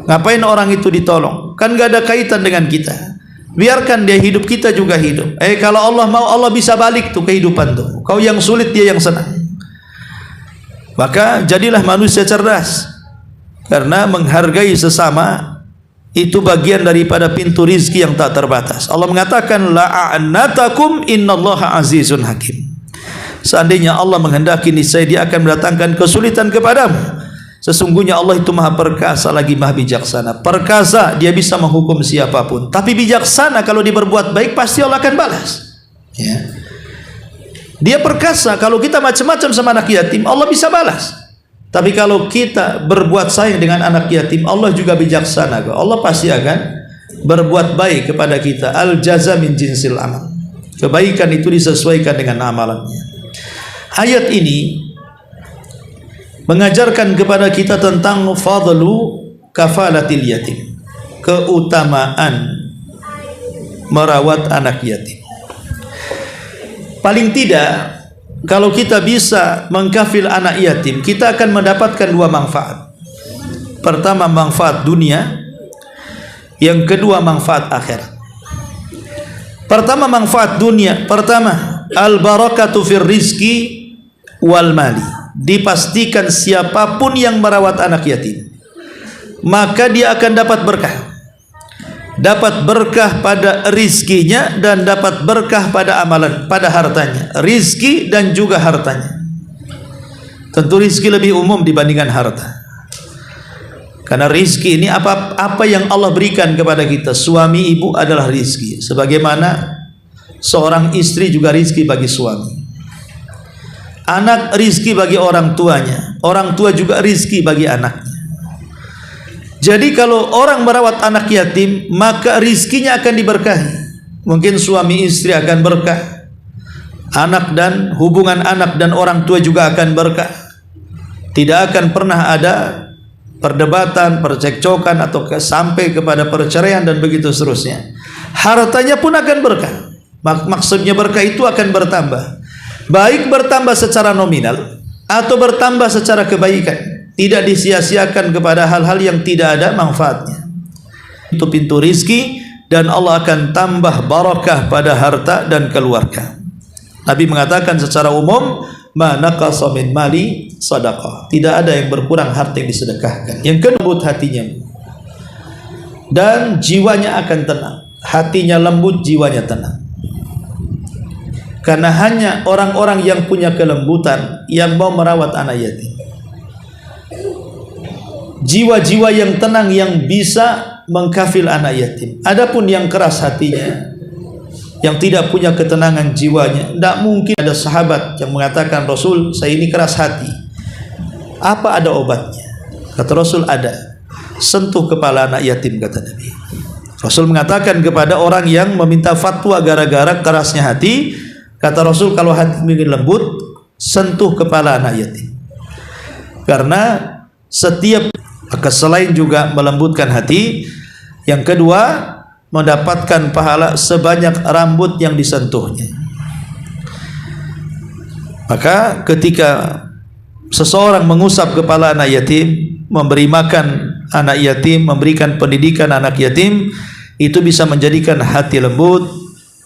ngapain orang itu ditolong, kan gak ada kaitan dengan kita. Biarkan dia hidup, kita juga hidup. Kalau Allah mau, Allah bisa balik tuh kehidupan tuh. Kau yang sulit, dia yang senang. Maka jadilah manusia cerdas, karena menghargai sesama itu bagian daripada pintu rizki yang tak terbatas. Allah mengatakan la'anatakum innallaha azizun hakim. Seandainya Allah menghendaki, niscaya dia akan mendatangkan kesulitan kepadamu. Sesungguhnya Allah itu maha perkasa lagi maha bijaksana. Perkasa, dia bisa menghukum siapapun. Tapi bijaksana, kalau dia berbuat baik pasti Allah akan balas. Ya. Dia perkasa, kalau kita macam-macam sama anak yatim, Allah bisa balas. Tapi kalau kita berbuat sayang dengan anak yatim, Allah juga bijaksana. Allah pasti akan berbuat baik kepada kita. Al jaza min jinsil amal. Kebaikan itu disesuaikan dengan amalannya. Ayat ini mengajarkan kepada kita tentang fadlu kafalatil yatim, keutamaan merawat anak yatim. Paling tidak, kalau kita bisa mengkafil anak yatim, kita akan mendapatkan dua manfaat. Pertama, manfaat dunia. Yang kedua, manfaat akhirat. Pertama, manfaat dunia. Pertama, al-barakatu fir rizki wal mali. Dipastikan siapapun yang merawat anak yatim, maka dia akan dapat berkah. Dapat berkah pada rizkinya dan dapat berkah pada amalan, pada hartanya. Rizki dan juga hartanya. Tentu rizki lebih umum dibandingkan harta. Karena rizki ini apa yang Allah berikan kepada kita. Suami ibu adalah rizki. Sebagaimana seorang istri juga rizki bagi suami. Anak rizki bagi orang tuanya. Orang tua juga rizki bagi anaknya. Jadi kalau orang merawat anak yatim, maka rizkinya akan diberkahi. Mungkin suami istri akan berkah, anak dan hubungan anak dan orang tua juga akan berkah. Tidak akan pernah ada perdebatan, percekcokan atau sampai kepada perceraian dan begitu seterusnya. Hartanya pun akan berkah. Maksudnya berkah itu akan bertambah. Baik bertambah secara nominal atau bertambah secara kebaikan. Tidak disia-siakan kepada hal-hal yang tidak ada manfaatnya. Itu pintu rizki, dan Allah akan tambah barakah pada harta dan keluarga. Nabi mengatakan secara umum, ma naqasa min mali sadaqah. Tidak ada yang berkurang harta yang disedekahkan. Yang kedua, hatinya dan jiwanya akan tenang. Hatinya lembut, jiwanya tenang. Karena hanya orang-orang yang punya kelembutan yang mau merawat anak yatim. Jiwa-jiwa yang tenang yang bisa mengkafil anak yatim. Adapun yang keras hatinya, yang tidak punya ketenangan jiwanya, tidak mungkin. Ada sahabat yang mengatakan, Rasul, saya ini keras hati. Apa ada obatnya? Kata Rasul, ada. Sentuh kepala anak yatim, kata Nabi. Rasul mengatakan kepada orang yang meminta fatwa gara-gara kerasnya hati, kata Rasul, kalau hati ingin lembut, sentuh kepala anak yatim. Karena setiap, maka selain juga melembutkan hati, yang kedua, mendapatkan pahala sebanyak rambut yang disentuhnya. Maka ketika seseorang mengusap kepala anak yatim, memberi makan anak yatim, memberikan pendidikan anak yatim, itu bisa menjadikan hati lembut,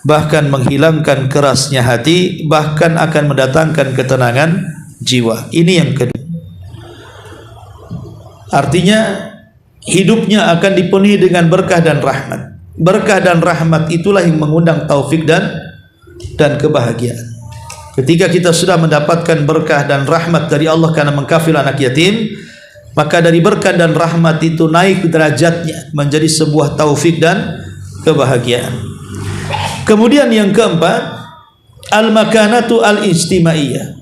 bahkan menghilangkan kerasnya hati, bahkan akan mendatangkan ketenangan jiwa. Ini yang kedua. Artinya hidupnya akan dipenuhi dengan berkah dan rahmat. Berkah dan rahmat itulah yang mengundang taufik dan kebahagiaan. Ketika kita sudah mendapatkan berkah dan rahmat dari Allah karena mengkafil anak yatim, maka dari berkah dan rahmat itu naik derajatnya menjadi sebuah taufik dan kebahagiaan. Kemudian yang keempat, al-makanatu al-ijtimaiyah,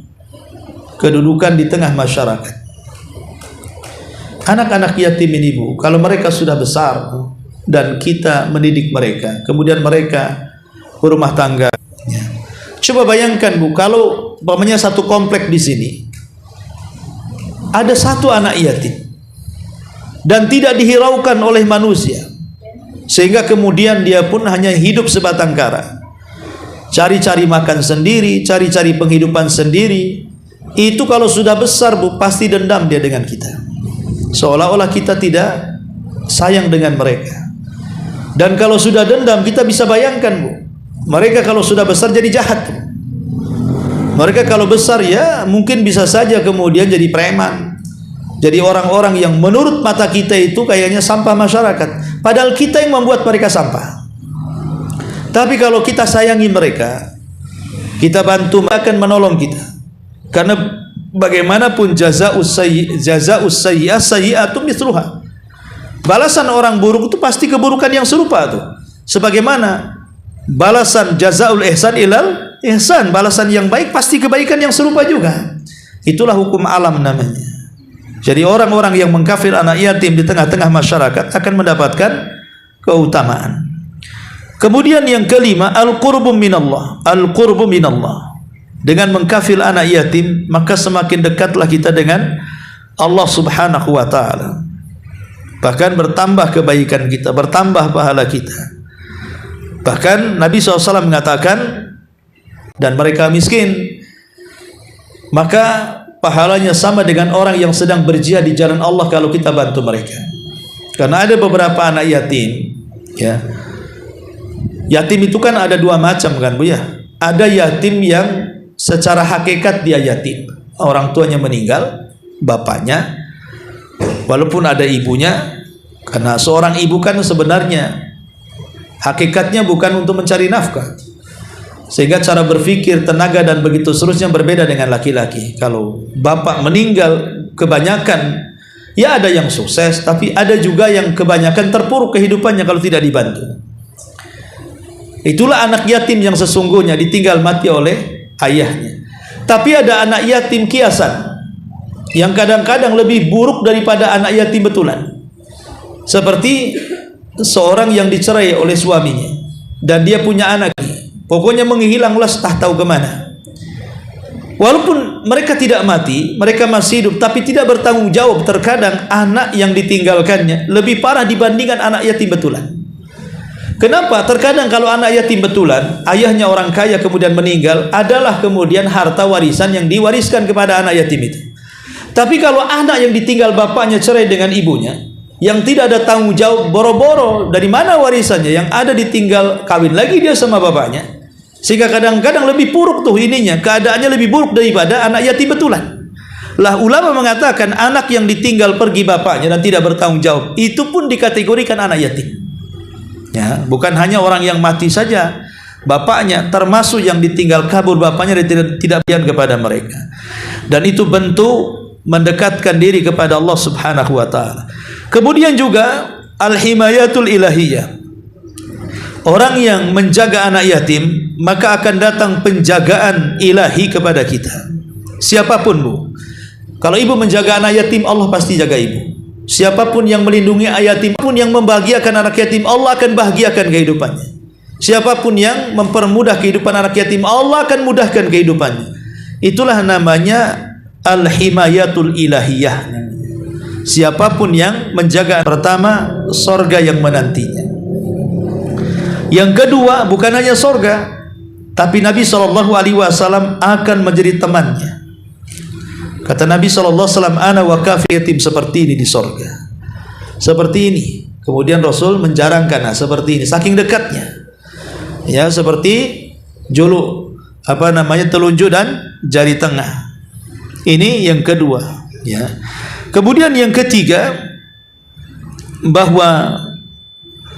kedudukan di tengah masyarakat. Anak-anak yatim ini, Bu, kalau mereka sudah besar dan kita mendidik mereka, kemudian mereka berumah tangga, ya. Coba bayangkan, Bu, kalau umpamanya satu komplek di sini ada satu anak yatim dan tidak dihiraukan oleh manusia, sehingga kemudian dia pun hanya hidup sebatang kara, cari-cari makan sendiri, cari-cari penghidupan sendiri. Itu kalau sudah besar, Bu, pasti dendam dia dengan kita, seolah-olah kita tidak sayang dengan mereka. Dan kalau sudah dendam, kita bisa bayangkan, Bu, mereka kalau sudah besar jadi jahat. Mereka kalau besar, ya mungkin bisa saja kemudian jadi preman, jadi orang-orang yang menurut mata kita itu kayaknya sampah masyarakat, padahal kita yang membuat mereka sampah. Tapi kalau kita sayangi mereka, kita bantu, akan menolong kita. Karena bagaimanapun jazaa'us sayyi'ah sayyi'atun mithluha. Balasan orang buruk itu pasti keburukan yang serupa tuh. Sebagaimana balasan jazaa'ul ihsan ilal ihsan, balasan yang baik pasti kebaikan yang serupa juga. Itulah hukum alam namanya. Jadi orang-orang yang mengkafir anak yatim di tengah-tengah masyarakat akan mendapatkan keutamaan. Kemudian yang kelima, al-qurbu minallah. Al-qurbu minallah. Dengan mengkafir anak yatim, maka semakin dekatlah kita dengan Allah Subhanahu wa taala. Bahkan bertambah kebaikan kita, bertambah pahala kita. Bahkan Nabi SAW mengatakan, dan mereka miskin, maka pahalanya sama dengan orang yang sedang berjihad di jalan Allah kalau kita bantu mereka. Karena ada beberapa anak yatim, ya. Yatim itu kan ada dua macam kan Bu ya. Ada yatim yang secara hakikat dia yatim, orang tuanya meninggal, bapaknya, walaupun ada ibunya, karena seorang ibu kan sebenarnya hakikatnya bukan untuk mencari nafkah, sehingga cara berpikir, tenaga dan begitu seterusnya berbeda dengan laki-laki. Kalau bapak meninggal, kebanyakan ya ada yang sukses, tapi ada juga yang kebanyakan terpuruk kehidupannya kalau tidak dibantu. Itulah anak yatim yang sesungguhnya, ditinggal mati oleh ayahnya. Tapi ada anak yatim kiasan yang kadang-kadang lebih buruk daripada anak yatim betulan. Seperti seorang yang dicerai oleh suaminya dan dia punya anak, pokoknya menghilanglah entah tahu kemana. Walaupun mereka tidak mati, mereka masih hidup, tapi tidak bertanggung jawab. Terkadang anak yang ditinggalkannya lebih parah dibandingkan anak yatim betulan. Kenapa? Terkadang kalau anak yatim betulan, ayahnya orang kaya kemudian meninggal, adalah kemudian harta warisan yang diwariskan kepada anak yatim itu. Tapi kalau anak yang ditinggal bapaknya cerai dengan ibunya, yang tidak ada tanggung jawab, boro-boro dari mana warisannya, yang ada ditinggal kawin lagi dia sama bapaknya, sehingga kadang-kadang lebih buruk tuh ininya, keadaannya lebih buruk daripada anak yatim betulan. Lah ulama mengatakan anak yang ditinggal pergi bapaknya dan tidak bertanggung jawab, itu pun dikategorikan anak yatim. Ya, bukan hanya orang yang mati saja bapaknya, termasuk yang ditinggal kabur bapaknya dan tidak berikan kepada mereka. Dan itu bentuk mendekatkan diri kepada Allah Subhanahu wa taala. Kemudian juga al-himayatul ilahiyah. Orang yang menjaga anak yatim, maka akan datang penjagaan ilahi kepada kita. Siapapun Bu, kalau ibu menjaga anak yatim, Allah pasti jaga ibu. Siapapun yang melindungi anak yatim, pun yang membahagiakan anak yatim, Allah akan bahagiakan kehidupannya. Siapapun yang mempermudah kehidupan anak yatim, Allah akan mudahkan kehidupannya. Itulah namanya al-himayatul ilahiyah. Siapapun yang menjaga, pertama sorga yang menantinya. Yang kedua, bukan hanya sorga, tapi Nabi SAW akan menjadi temannya. Kata Nabi SAW, ana wa kafir yatim, seperti ini di sorga, seperti ini. Kemudian Rasul menjarangkan, nah, seperti ini, saking dekatnya, ya, seperti juluk telunjuk dan jari tengah. Ini yang kedua, ya. Kemudian yang ketiga, bahwa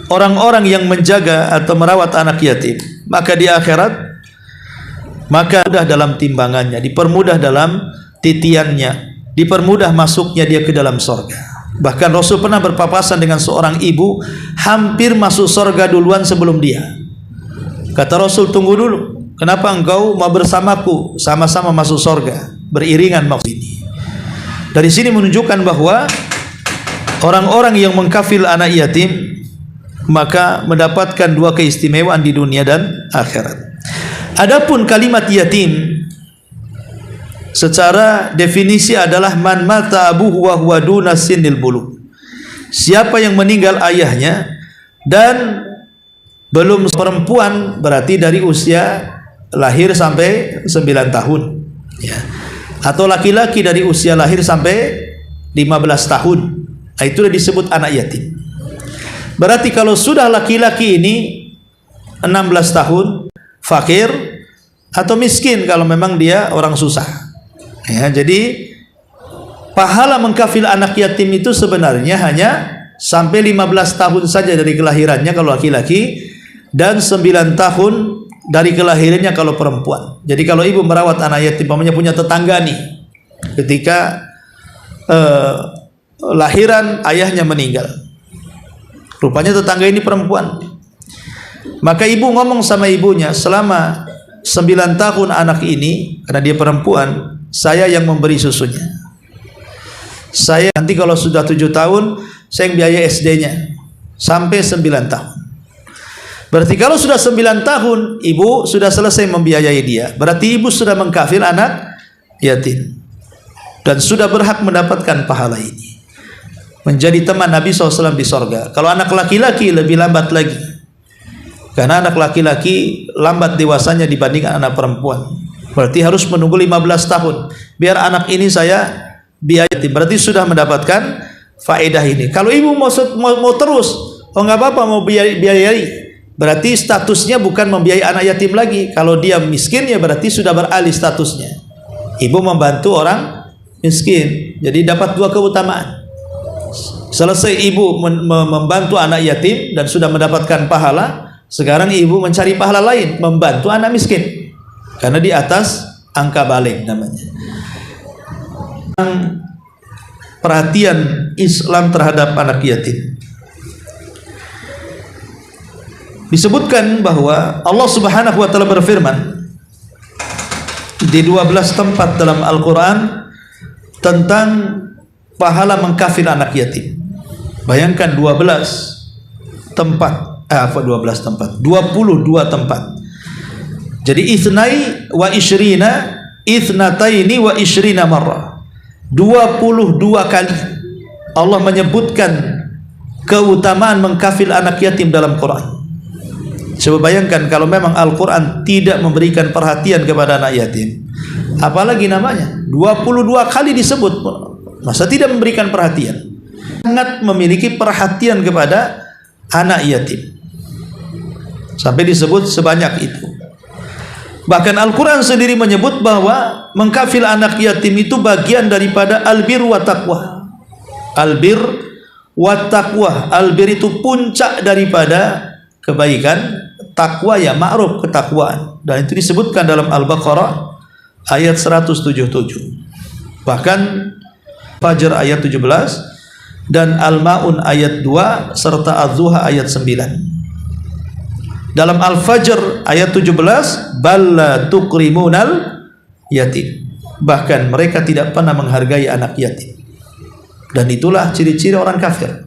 orang-orang yang menjaga atau merawat anak yatim, maka di akhirat, maka mudah dalam timbangannya, dipermudah dalam titiannya, dipermudah masuknya dia ke dalam sorga. Bahkan Rasul pernah berpapasan dengan seorang ibu, hampir masuk sorga duluan sebelum dia. Kata Rasul, tunggu dulu, kenapa engkau mau bersamaku, sama-sama masuk sorga, beriringan maksud ini. Dari sini menunjukkan bahwa orang-orang yang mengkafil anak yatim, maka mendapatkan dua keistimewaan di dunia dan akhirat. Adapun kalimat yatim secara definisi adalah man mata abuhu wa huwa duna sinil bulugh. Siapa yang meninggal ayahnya dan belum perempuan, berarti dari usia lahir sampai 9 tahun, ya. Atau laki-laki dari usia lahir sampai 15 tahun. Nah, itu disebut anak yatim. Berarti kalau sudah laki-laki ini 16 tahun, fakir atau miskin kalau memang dia orang susah. Ya, jadi pahala mengkafil anak yatim itu sebenarnya hanya sampai 15 tahun saja dari kelahirannya kalau laki-laki, dan 9 tahun dari kelahirannya kalau perempuan. Jadi kalau ibu merawat anak yatim, pamannya punya tetangga nih, ketika lahiran ayahnya meninggal, rupanya tetangga ini perempuan, maka ibu ngomong sama ibunya, selama 9 tahun anak ini, karena dia perempuan, saya yang memberi susunya. Saya nanti kalau sudah 7 tahun, saya yang biaya SD-nya sampai 9 tahun. Berarti kalau sudah 9 tahun, ibu sudah selesai membiayai dia. Berarti ibu sudah mengkafil anak yatim dan sudah berhak mendapatkan pahala ini, menjadi teman Nabi SAW di sorga. Kalau anak laki-laki lebih lambat lagi, karena anak laki-laki lambat dewasanya dibandingkan anak perempuan. Berarti harus menunggu 15 tahun biar anak ini saya biayai. Berarti sudah mendapatkan faedah ini. Kalau ibu mau terus, oh nggak apa-apa, mau biayai, berarti statusnya bukan membiayai anak yatim lagi. Kalau dia miskin, ya berarti sudah beralih statusnya. Ibu membantu orang miskin, jadi dapat 2 keutamaan. Selesai ibu membantu anak yatim dan sudah mendapatkan pahala, sekarang ibu mencari pahala lain, membantu anak miskin, karena di atas angka balik namanya. Perhatian Islam terhadap anak yatim. Disebutkan bahwa Allah Subhanahu wa taala berfirman di 12 tempat dalam Al-Qur'an tentang pahala mengkafil anak yatim. Bayangkan 12 tempat, 22 tempat. Jadi ithnai wa ishrina, ithnataini wa ishrina marrah. 22 kali Allah menyebutkan keutamaan mengkafil anak yatim dalam Quran. Coba bayangkan kalau memang Al-Quran tidak memberikan perhatian kepada anak yatim, apalagi namanya 22 kali disebut, masa tidak memberikan perhatian? Sangat memiliki perhatian kepada anak yatim, sampai disebut sebanyak itu. Bahkan Al-Quran sendiri menyebut bahwa mengkafil anak yatim itu bagian daripada albir wa taqwa. Albir wa taqwa, albir itu puncak daripada kebaikan, takwa ya ma'ruf, ketakwaan. Dan itu disebutkan dalam Al-Baqarah ayat 177. Bahkan Fajr ayat 17 dan Al-Ma'un ayat 2 serta Az-Zuha ayat 9. Dalam Al-Fajr ayat 17, balla tukrimunal yatim. Bahkan mereka tidak pernah menghargai anak yatim. Dan itulah ciri-ciri orang kafir.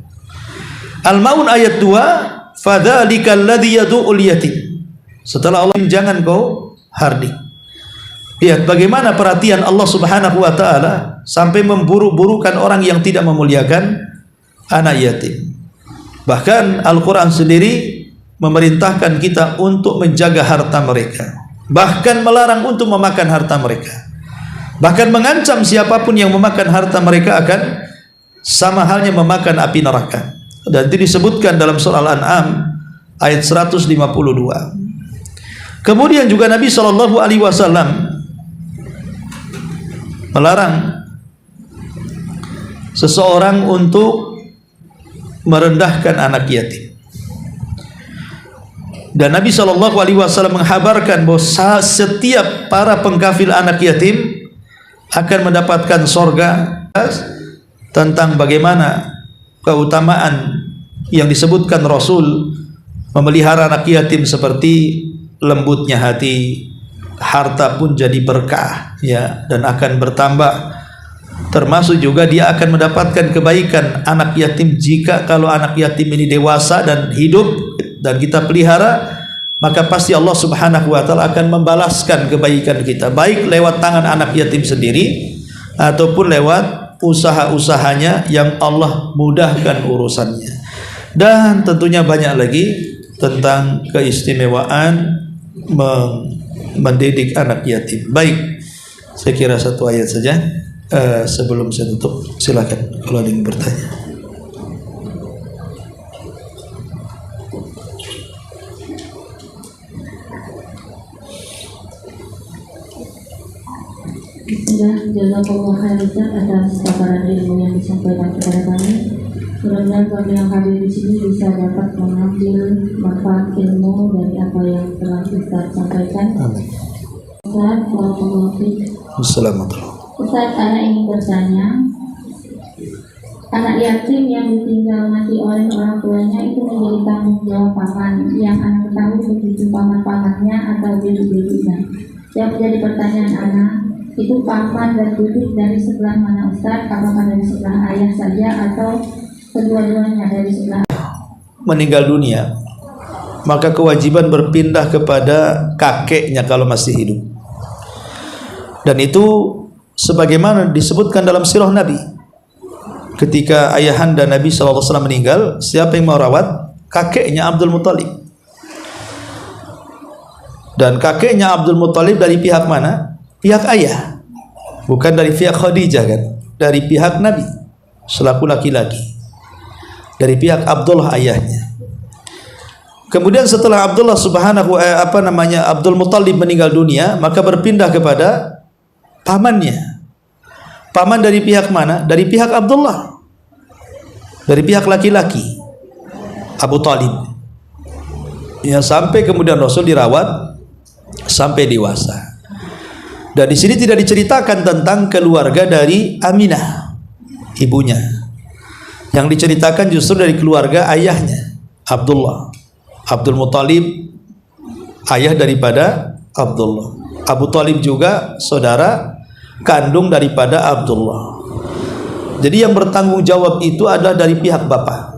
Al-Ma'un ayat 2, fadzalika alladzi yad'ul yatim. Setelah Allah, jangan kau hardik. Lihat bagaimana perhatian Allah Subhanahu wa taala sampai memburu-burukan orang yang tidak memuliakan anak yatim. Bahkan Al-Qur'an sendiri memerintahkan kita untuk menjaga harta mereka, bahkan melarang untuk memakan harta mereka, bahkan mengancam siapapun yang memakan harta mereka akan sama halnya memakan api neraka. Dan itu disebutkan dalam surah Al-An'am ayat 152. Kemudian juga Nabi SAW melarang seseorang untuk merendahkan anak yatim. Dan Nabi SAW menghabarkan bahwa setiap para pengkafil anak yatim akan mendapatkan sorga, tentang bagaimana keutamaan yang disebutkan Rasul memelihara anak yatim seperti lembutnya hati, harta pun jadi berkah ya, dan akan bertambah. Termasuk juga dia akan mendapatkan kebaikan anak yatim jika kalau anak yatim ini dewasa dan hidup dan kita pelihara, maka pasti Allah Subhanahu wa taala akan membalaskan kebaikan kita, baik lewat tangan anak yatim sendiri ataupun lewat usaha-usahanya yang Allah mudahkan urusannya. Dan tentunya banyak lagi tentang keistimewaan mendidik anak yatim. Baik, saya kira satu ayat saja sebelum saya tutup. Silakan kalau ada yang bertanya. Jazakallahu khairan atas paparan ilmu yang disampaikan kepada kami. Mudah-mudahan bagi yang hadir di sini bisa dapat mengambil manfaat ilmu dari apa yang telah Ustaz sampaikan. Amin. Ustaz, saya ingin bertanya, anak yatim yang ditinggal mati oleh orang tuanya itu menjadi tanggung jawab paman yang anak tahu begitu paman-pamannya atau bidu-bidunya. Yang menjadi pertanyaan anak, itu paman dan bibi dari sebelah mana Ustaz? Apakah dari sebelah ayah saja atau kedua-duanya dari sebelah? Meninggal dunia, maka kewajiban berpindah kepada kakeknya kalau masih hidup. Dan itu sebagaimana disebutkan dalam sirah Nabi. Ketika ayahanda Nabi SAW meninggal, siapa yang merawat? Kakeknya Abdul Muthalib. Dan kakeknya Abdul Muthalib dari pihak mana? Pihak ayah, bukan dari pihak Khadijah kan? Dari pihak Nabi selaku laki-laki, dari pihak Abdullah ayahnya. Kemudian setelah Abdullah Abdul Muthalib meninggal dunia, maka berpindah kepada pamannya. Paman dari pihak mana? Dari pihak Abdullah, dari pihak laki-laki Abu Talib. Ya, sampai kemudian Rasul dirawat sampai dewasa. Dan di sini tidak diceritakan tentang keluarga dari Aminah, ibunya. Yang diceritakan justru dari keluarga ayahnya, Abdullah. Abdul Muthalib ayah daripada Abdullah. Abu Talib juga saudara kandung daripada Abdullah. Jadi yang bertanggung jawab itu adalah dari pihak bapak,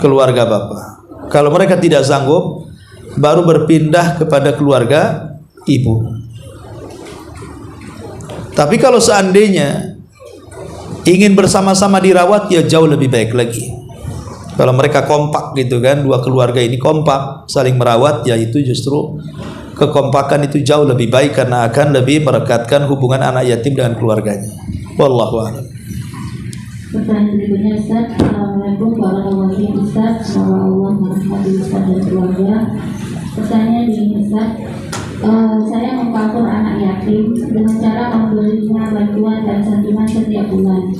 keluarga bapak. Kalau mereka tidak sanggup, baru berpindah kepada keluarga ibu. Tapi kalau seandainya ingin bersama-sama dirawat, ya jauh lebih baik lagi. Kalau mereka kompak gitu kan, dua keluarga ini kompak saling merawat, ya itu justru kekompakan itu jauh lebih baik karena akan lebih merekatkan hubungan anak yatim dengan keluarganya. Wallahu a'lam. Pertanyaan berikutnya Ustaz. Assalamualaikum warahmatullahi wabarakatuh Ustaz. Semoga Allah merahmati Ustaz dan keluarga. Pertanyaan ini Ustaz, saya mengkafir anak yatim dengan cara memberinya bantuan dan santunan setiap bulan.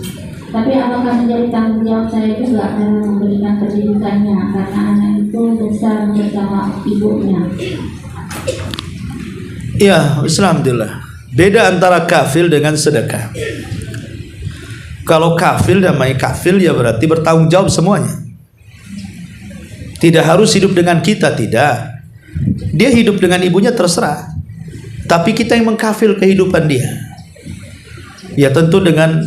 Tapi apakah menjadi tanggung jawab saya juga karena memberikan pendidikannya karena anak itu besar bersama ibunya? Ya, alhamdulillah. Beda antara kafil dengan sedekah. Kalau kafil, namanya kafil ya berarti bertanggung jawab semuanya. Tidak harus hidup dengan kita, tidak. Dia hidup dengan ibunya terserah. Tapi kita yang mengkafil kehidupan dia. Ya tentu dengan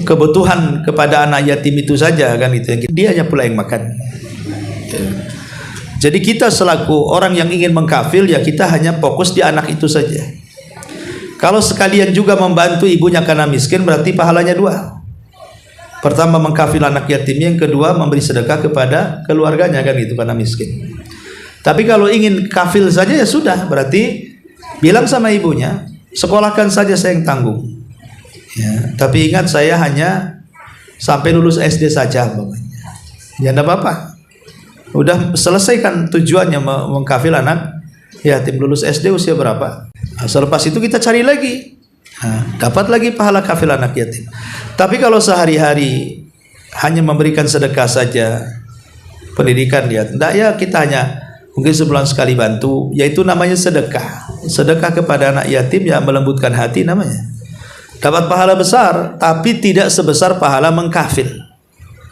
kebutuhan kepada anak yatim itu saja kan itu. Dia hanya pula yang makan. Jadi kita selaku orang yang ingin mengkafil, ya kita hanya fokus di anak itu saja. Kalau sekalian juga membantu ibunya karena miskin, berarti pahalanya dua. Pertama mengkafil anak yatim, yang kedua memberi sedekah kepada keluarganya kan itu karena miskin. Tapi kalau ingin kafil saja ya sudah, berarti bilang sama ibunya, sekolahkan saja saya yang tanggung. Ya, tapi ingat saya hanya sampai lulus SD saja pokoknya. Ya enggak apa-apa. Udah selesaikan tujuannya mengkafil anak yatim, lulus SD usia berapa. Nah, selepas itu kita cari lagi. Nah, dapat lagi pahala kafil anak yatim. Tapi kalau sehari-hari hanya memberikan sedekah saja, pendidikan dia, enggak ya kita hanya mungkin sebulan sekali bantu, yaitu namanya sedekah. Sedekah kepada anak yatim yang melembutkan hati namanya. Dapat pahala besar, tapi tidak sebesar pahala mengkafil.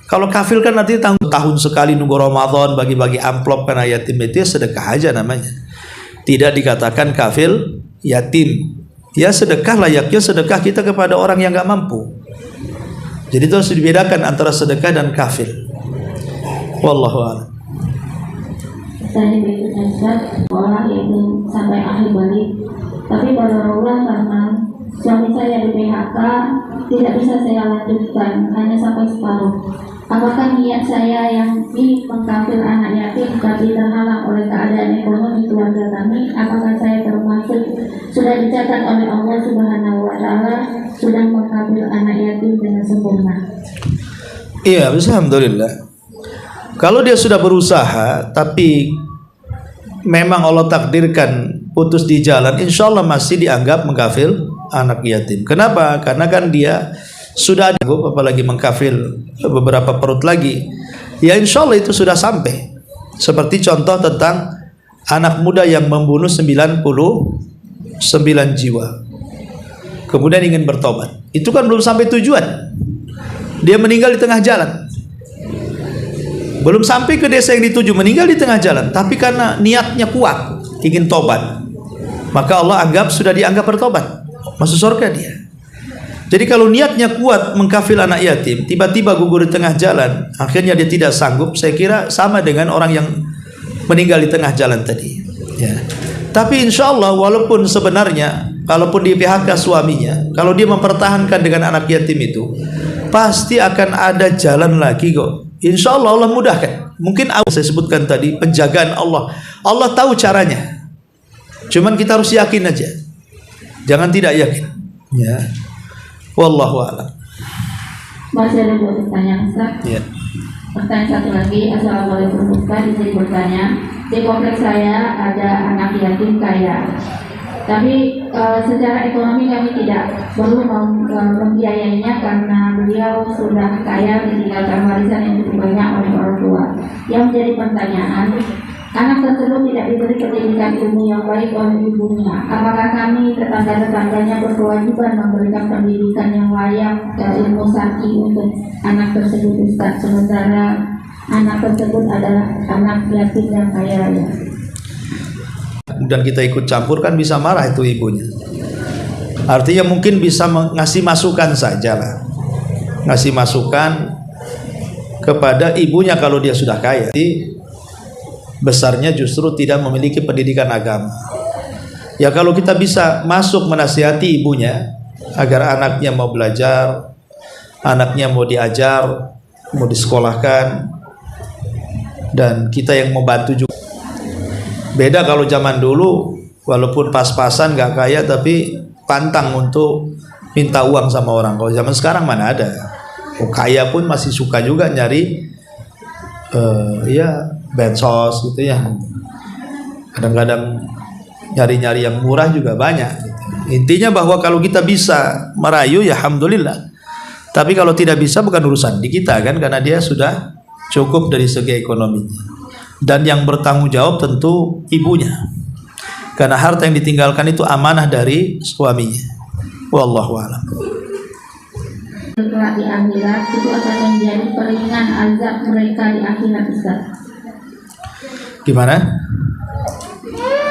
Kalau kafil kan nanti tahun sekali nunggu Ramadan bagi-bagi amplop karena yatim itu, ya sedekah aja namanya. Tidak dikatakan kafil yatim. Ya sedekah layaknya sedekah kita kepada orang yang nggak mampu. Jadi itu harus dibedakan antara sedekah dan kafil. Wallahu a'lam. Saya berikutnya Ustaz, sekolah yaitu sampai akhir balik. Tapi Allah karena suami saya di PHK tidak bisa saya lanjutkan, hanya sampai separuh. Apakah niat saya yang ingin mengkafir anak yatim tapi terhalang oleh keadaan ekonomi keluarga kami, apakah saya termasuk sudah dicatat oleh Allah Subhanahu wa Ta'ala sudah mengkafir anak yatim dengan sempurna? Iya, alhamdulillah. Kalau dia sudah berusaha tapi memang Allah takdirkan putus di jalan, insya Allah masih dianggap mengkafir anak yatim. Kenapa? Karena kan dia sudah ada, apalagi mengkafir beberapa perut lagi, ya insya Allah itu sudah sampai. Seperti contoh tentang anak muda yang membunuh 99 jiwa kemudian ingin bertobat, itu kan belum sampai tujuan, dia meninggal di tengah jalan. Belum sampai ke desa yang dituju, meninggal di tengah jalan. Tapi karena niatnya kuat, ingin tobat, maka Allah anggap sudah dianggap bertobat, masuk surga dia. Jadi kalau niatnya kuat mengkafil anak yatim, tiba-tiba gugur di tengah jalan, akhirnya dia tidak sanggup, saya kira sama dengan orang yang meninggal di tengah jalan tadi. Ya. Tapi insya Allah walaupun sebenarnya kalaupun di PHK suaminya, kalau dia mempertahankan dengan anak yatim itu, pasti akan ada jalan lagi kok. Insya Allah Allah mudahkan. Mungkin saya sebutkan tadi penjagaan Allah. Allah tahu caranya. Cuman kita harus yakin aja. Jangan tidak yakin. Ya. Wallahu a'lam. Masih ada dua pertanyaan, Ustaz. Ya. Pertanyaan satu lagi. Assalamualaikum Ustaz. Izin bertanya. Di kompleks saya ada anak yatim kaya. Tapi secara ekonomi kami tidak perlu membiayainya karena beliau sudah kaya meninggalkan warisan yang cukup banyak oleh orang tua. Yang menjadi pertanyaan, anak tersebut tidak diberi pendidikan ilmu yang baik oleh ibunya. Apakah kami tetangga-tetangganya berkewajiban memberikan pendidikan yang layak ilmu syar'i untuk anak tersebut, Ustaz? Sementara anak tersebut adalah anak yatim yang kaya raya. Dan kita ikut campur kan bisa marah itu ibunya. Artinya mungkin bisa ngasih masukan saja lah, ngasih masukan kepada ibunya kalau dia sudah kaya. Jadi besarnya justru tidak memiliki pendidikan agama. Ya kalau kita bisa masuk menasihati ibunya agar anaknya mau belajar, anaknya mau diajar, mau disekolahkan, dan kita yang membantu juga. Beda kalau zaman dulu, walaupun pas-pasan gak kaya tapi pantang untuk minta uang sama orang. Kalau zaman sekarang mana ada? Oh, kaya pun masih suka juga nyari ya bansos gitu ya. Kadang-kadang nyari-nyari yang murah juga banyak. Intinya bahwa kalau kita bisa merayu ya alhamdulillah. Tapi kalau tidak bisa bukan urusan di kita kan, karena dia sudah cukup dari segi ekonominya. Dan yang bertanggung jawab tentu ibunya, karena harta yang ditinggalkan itu amanah dari suaminya. Wallahu a'lam. Setelah di akhirat itu akan menjadi peringan azab mereka di akhirat, Ustaz. Gimana?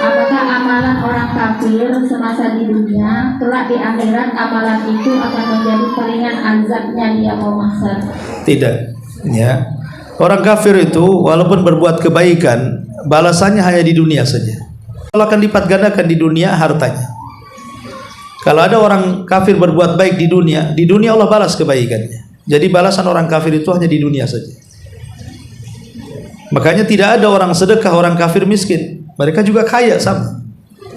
Apakah amalan orang kafir semasa di dunia kelak di akhirat amalan itu akan menjadi peringan azabnya di yaumul mahsyar? Tidak, ya. Orang kafir itu walaupun berbuat kebaikan, balasannya hanya di dunia saja. Allah akan lipat gandakan di dunia hartanya. Kalau ada orang kafir berbuat baik di dunia Allah balas kebaikannya. Jadi balasan orang kafir itu hanya di dunia saja. Makanya tidak ada orang sedekah orang kafir miskin. Mereka juga kaya sama.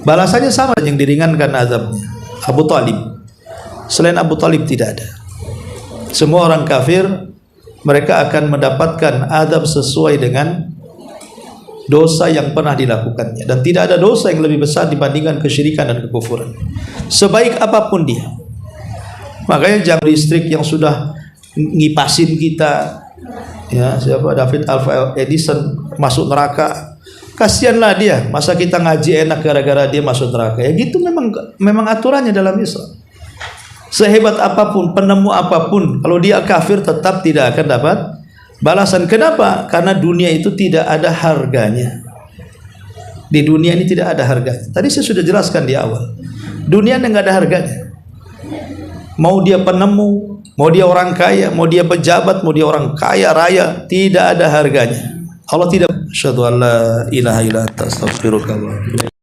Balasannya sama, yang diringankan azabnya. Abu Talib. Selain Abu Talib tidak ada. Semua orang kafir mereka akan mendapatkan azab sesuai dengan dosa yang pernah dilakukannya, dan tidak ada dosa yang lebih besar dibandingkan kesyirikan dan kekufuran, sebaik apapun dia. Makanya jangan listrik yang sudah ngipasin kita, ya siapa David Alva Edison masuk neraka, kasihanlah dia, masa kita ngaji enak gara-gara dia masuk neraka. Ya gitu, memang aturannya dalam Islam. Sehebat apapun, penemu apapun, kalau dia kafir tetap tidak akan dapat balasan. Kenapa? Karena dunia itu tidak ada harganya. Di dunia ini tidak ada harganya. Tadi saya sudah jelaskan di awal. Dunia ini nggak ada harganya. Mau dia penemu, mau dia orang kaya, mau dia pejabat, mau dia orang kaya raya, tidak ada harganya. Allah tidak. Asyhadu an la ilaha illa anta astaghfiruka wa atubu ilaik.